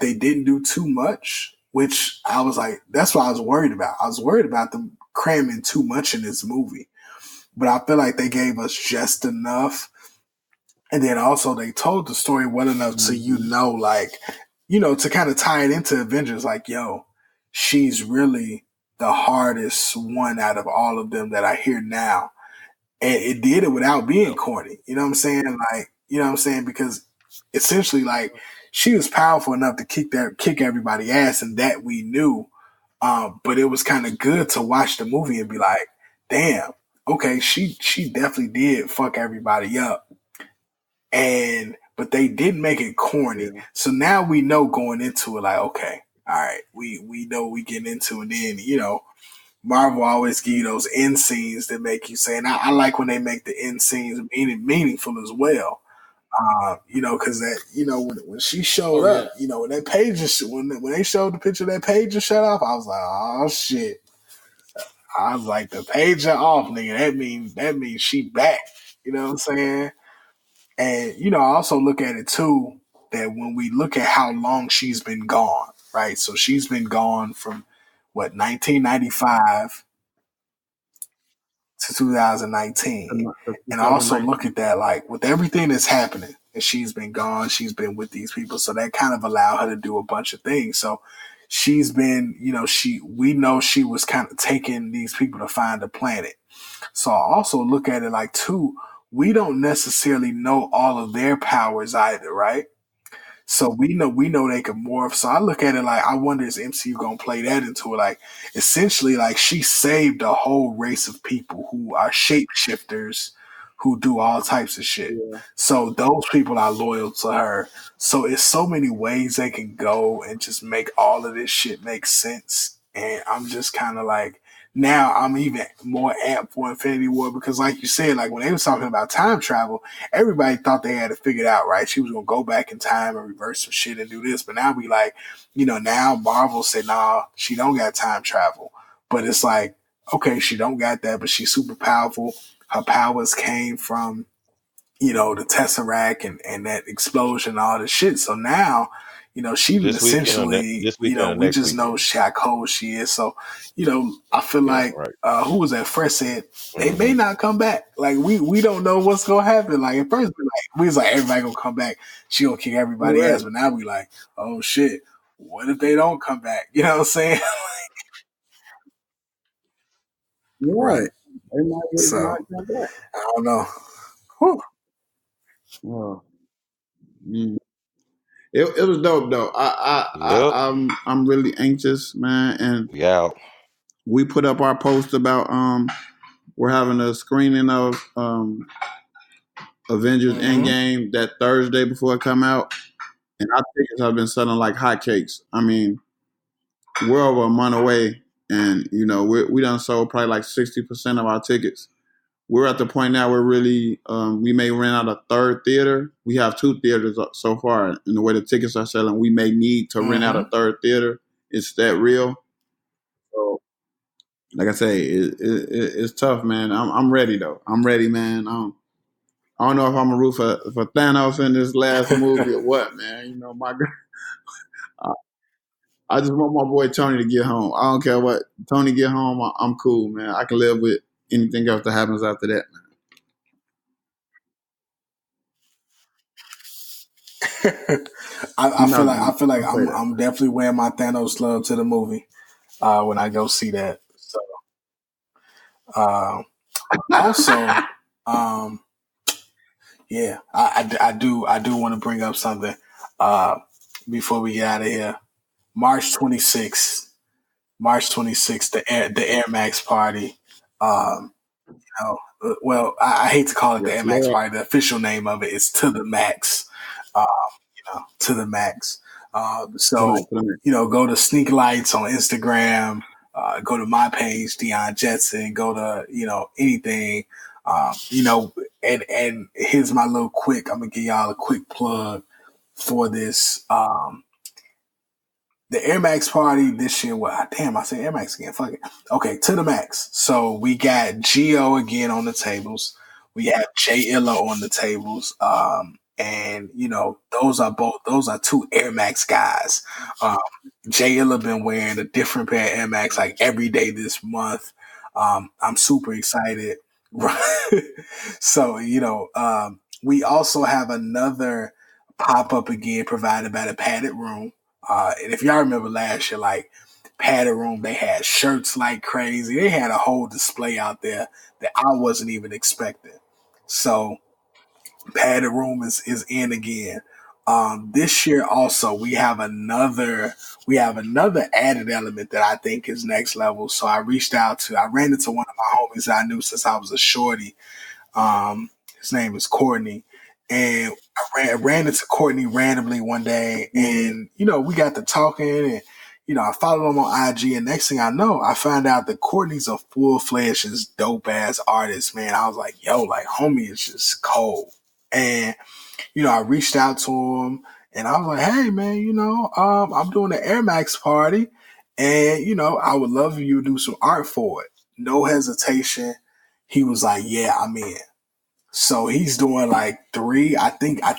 they didn't do too much, which I was like, that's what I was worried about. I was worried about them cramming too much in this movie, but I feel like they gave us just enough. And then also they told the story well enough to, mhm. like, to kind of tie it into Avengers, like, yo, she's really the hardest one out of all of them that I hear now. And it did it without being Yep. corny. You know what I'm saying? Like, you know what I'm saying? Because essentially, like, she was powerful enough to kick everybody ass, and that we knew. But it was kind of good to watch the movie and be like, damn, okay, she definitely did fuck everybody up, and but they didn't make it corny. Yeah, So now we know going into it, like, okay, all right, we know we getting into, and then Marvel always give you those end scenes that make you say, and I like when they make the end scenes meaningful as well. Because that, when she showed oh yeah, up, when that page when they showed the picture of that page shut off, I was like, oh shit. I was like, the page off, nigga. That means she back. You know what I'm saying? And I also look at it too, that when we look at how long she's been gone, right? So she's been gone from what, 1995 to 2019. And I also 2019. look at that, like, with everything that's happening, and she's been gone, she's been with these people, so that kind of allowed her to do a bunch of things. So she's been, we know she was kind of taking these people to find the planet. So I also look at it like too, we don't necessarily know all of their powers either, right? So we know they can morph. So I look at it like I wonder is MCU gonna play that into it? Like essentially, like she saved a whole race of people who are shapeshifters, who do all types of shit. Yeah. So those people are loyal to her. So it's so many ways they can go and just make all of this shit make sense. And I'm just kind of like, now I'm even more amped for Infinity War because, like you said, like when they was talking about time travel, everybody thought they had it figured out, right? She was gonna go back in time and reverse some shit and do this. But now we like, now Marvel said, nah, she don't got time travel. But it's like, okay, she don't got that, but she's super powerful. Her powers came from, the Tesseract and that explosion, all this shit. So now, she This weekend or essentially, this weekend or we next just know weekend? how cold she is. So, I feel Yeah, like, right. who was that? Fresh said they may Hmm. not come back. Like we don't know what's gonna happen. Like at first, we was like everybody gonna come back. She gonna kick everybody Correct. ass. But now we like, oh shit, what if they don't come back? You know what I'm saying? Yeah. Right. They might So come back. I don't know. Whew. Oh. Mm. It was dope though. Yep. I'm really anxious, man. And Yeah. we put up our post about we're having a screening of Avengers Mm-hmm. Endgame that Thursday before it come out, and our tickets have been selling like hotcakes. I mean, we're over a month away, and we done sold probably like 60% of our tickets. We're at the point now where really we may rent out a third theater. We have two theaters so far, and the way the tickets are selling, we may need to rent out a Mm-hmm. third theater. It's that real. So, like I say, it's tough, man. I'm ready though. I'm ready, man. I don't know if I'm a root for Thanos in this last movie or what, man. I, I just want my boy Tony to get home. I don't care what Tony get home. I'm cool, man. I can live with anything else that happens after that. I He's feel not like I feel like gonna say I'm that. I'm definitely wearing my Thanos glove to the movie when I go see that. So uh, also, um, yeah, I do want to bring up something uh, before we get out of here. March 26th, the Air Max party. Um, well, I hate to call it the Yes, Air Max Lord. party. The official name of it is To the Max. Uh, to the max. So, Tonight. go to Sneak Lights on Instagram, go to my page, Dion Jetson, go to, anything. Um, you know, and here's my little quick, I'm gonna give y'all a quick plug for this. The Air Max party this year, well, damn, I said Air Max again. Fuck it. Okay, To the Max. So we got Geo again on the tables. We have Jay Illa on the tables. And those are two Air Max guys. Um, Jay Illa been wearing a different pair of Air Max like every day this month. I'm super excited. So, we also have another pop up again provided by the Padded Room. And if y'all remember last year, like Padded Room, they had shirts like crazy. They had a whole display out there that I wasn't even expecting. So Padded Room is in again. This year also we have another added element that I think is next level. So I ran into one of my homies I knew since I was a shorty. um, his name is Courtney, and I ran into Courtney randomly one day, Mm. and we got to talking, and I followed him on IG, and next thing I know, I found out that Courtney's a full fledged, just dope ass artist. Man, I was like, yo, like homie is just cold, and I reached out to him, and I was like, hey man, I'm doing the Air Max party, and I would love for you to do some art for it. No hesitation. He was like, yeah, I'm in. So he's doing like I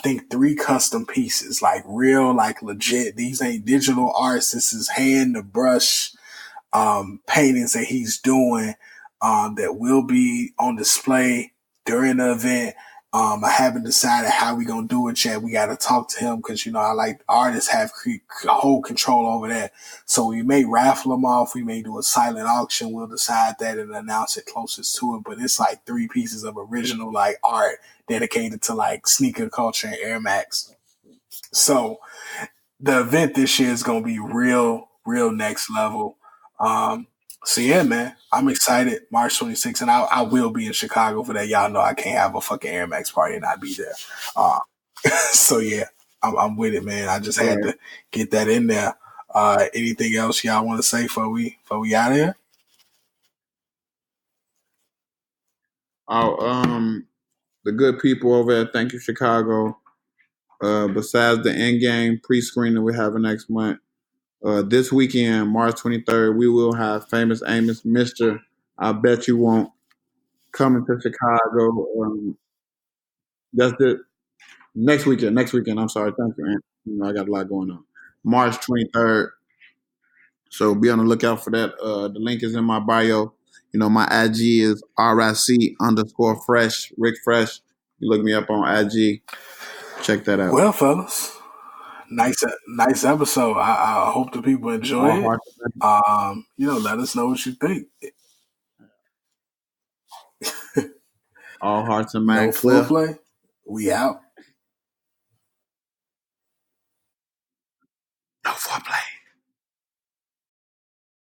think three custom pieces, like real, like legit. These ain't digital arts. This is hand to brush paintings that he's doing that will be on display during the event. I haven't decided how we gonna do it yet. We got to talk to him because I like artists have whole control over that. So we may raffle them off. We may do a silent auction. We'll decide that and announce it closest to it. But it's like 3 pieces of original like art dedicated to like sneaker culture and Air Max. So the event this year is gonna be real next level. So yeah, man, I'm excited. March 26th, and I will be in Chicago for that. Y'all know I can't have a fucking Air Max party and not be there. So yeah, I'm with it, man. I just had to get that in there. Anything else y'all want to say before we out of here? The good people over there, thank you, Chicago. Besides the end game pre-screening we have next month, this weekend, March 23rd, we will have Famous Amos, Mr. I Bet You Won't, coming to Chicago. That's it. Next weekend. I'm sorry. Thank you, Ant. I got a lot going on. March 23rd. So be on the lookout for that. The link is in my bio. My IG is RIC_fresh, Rick Fresh. You look me up on IG. Check that out. Well, fellas, nice episode. I hope the people enjoy it. Let us know what you think. All hearts and minds clear. Play. We out.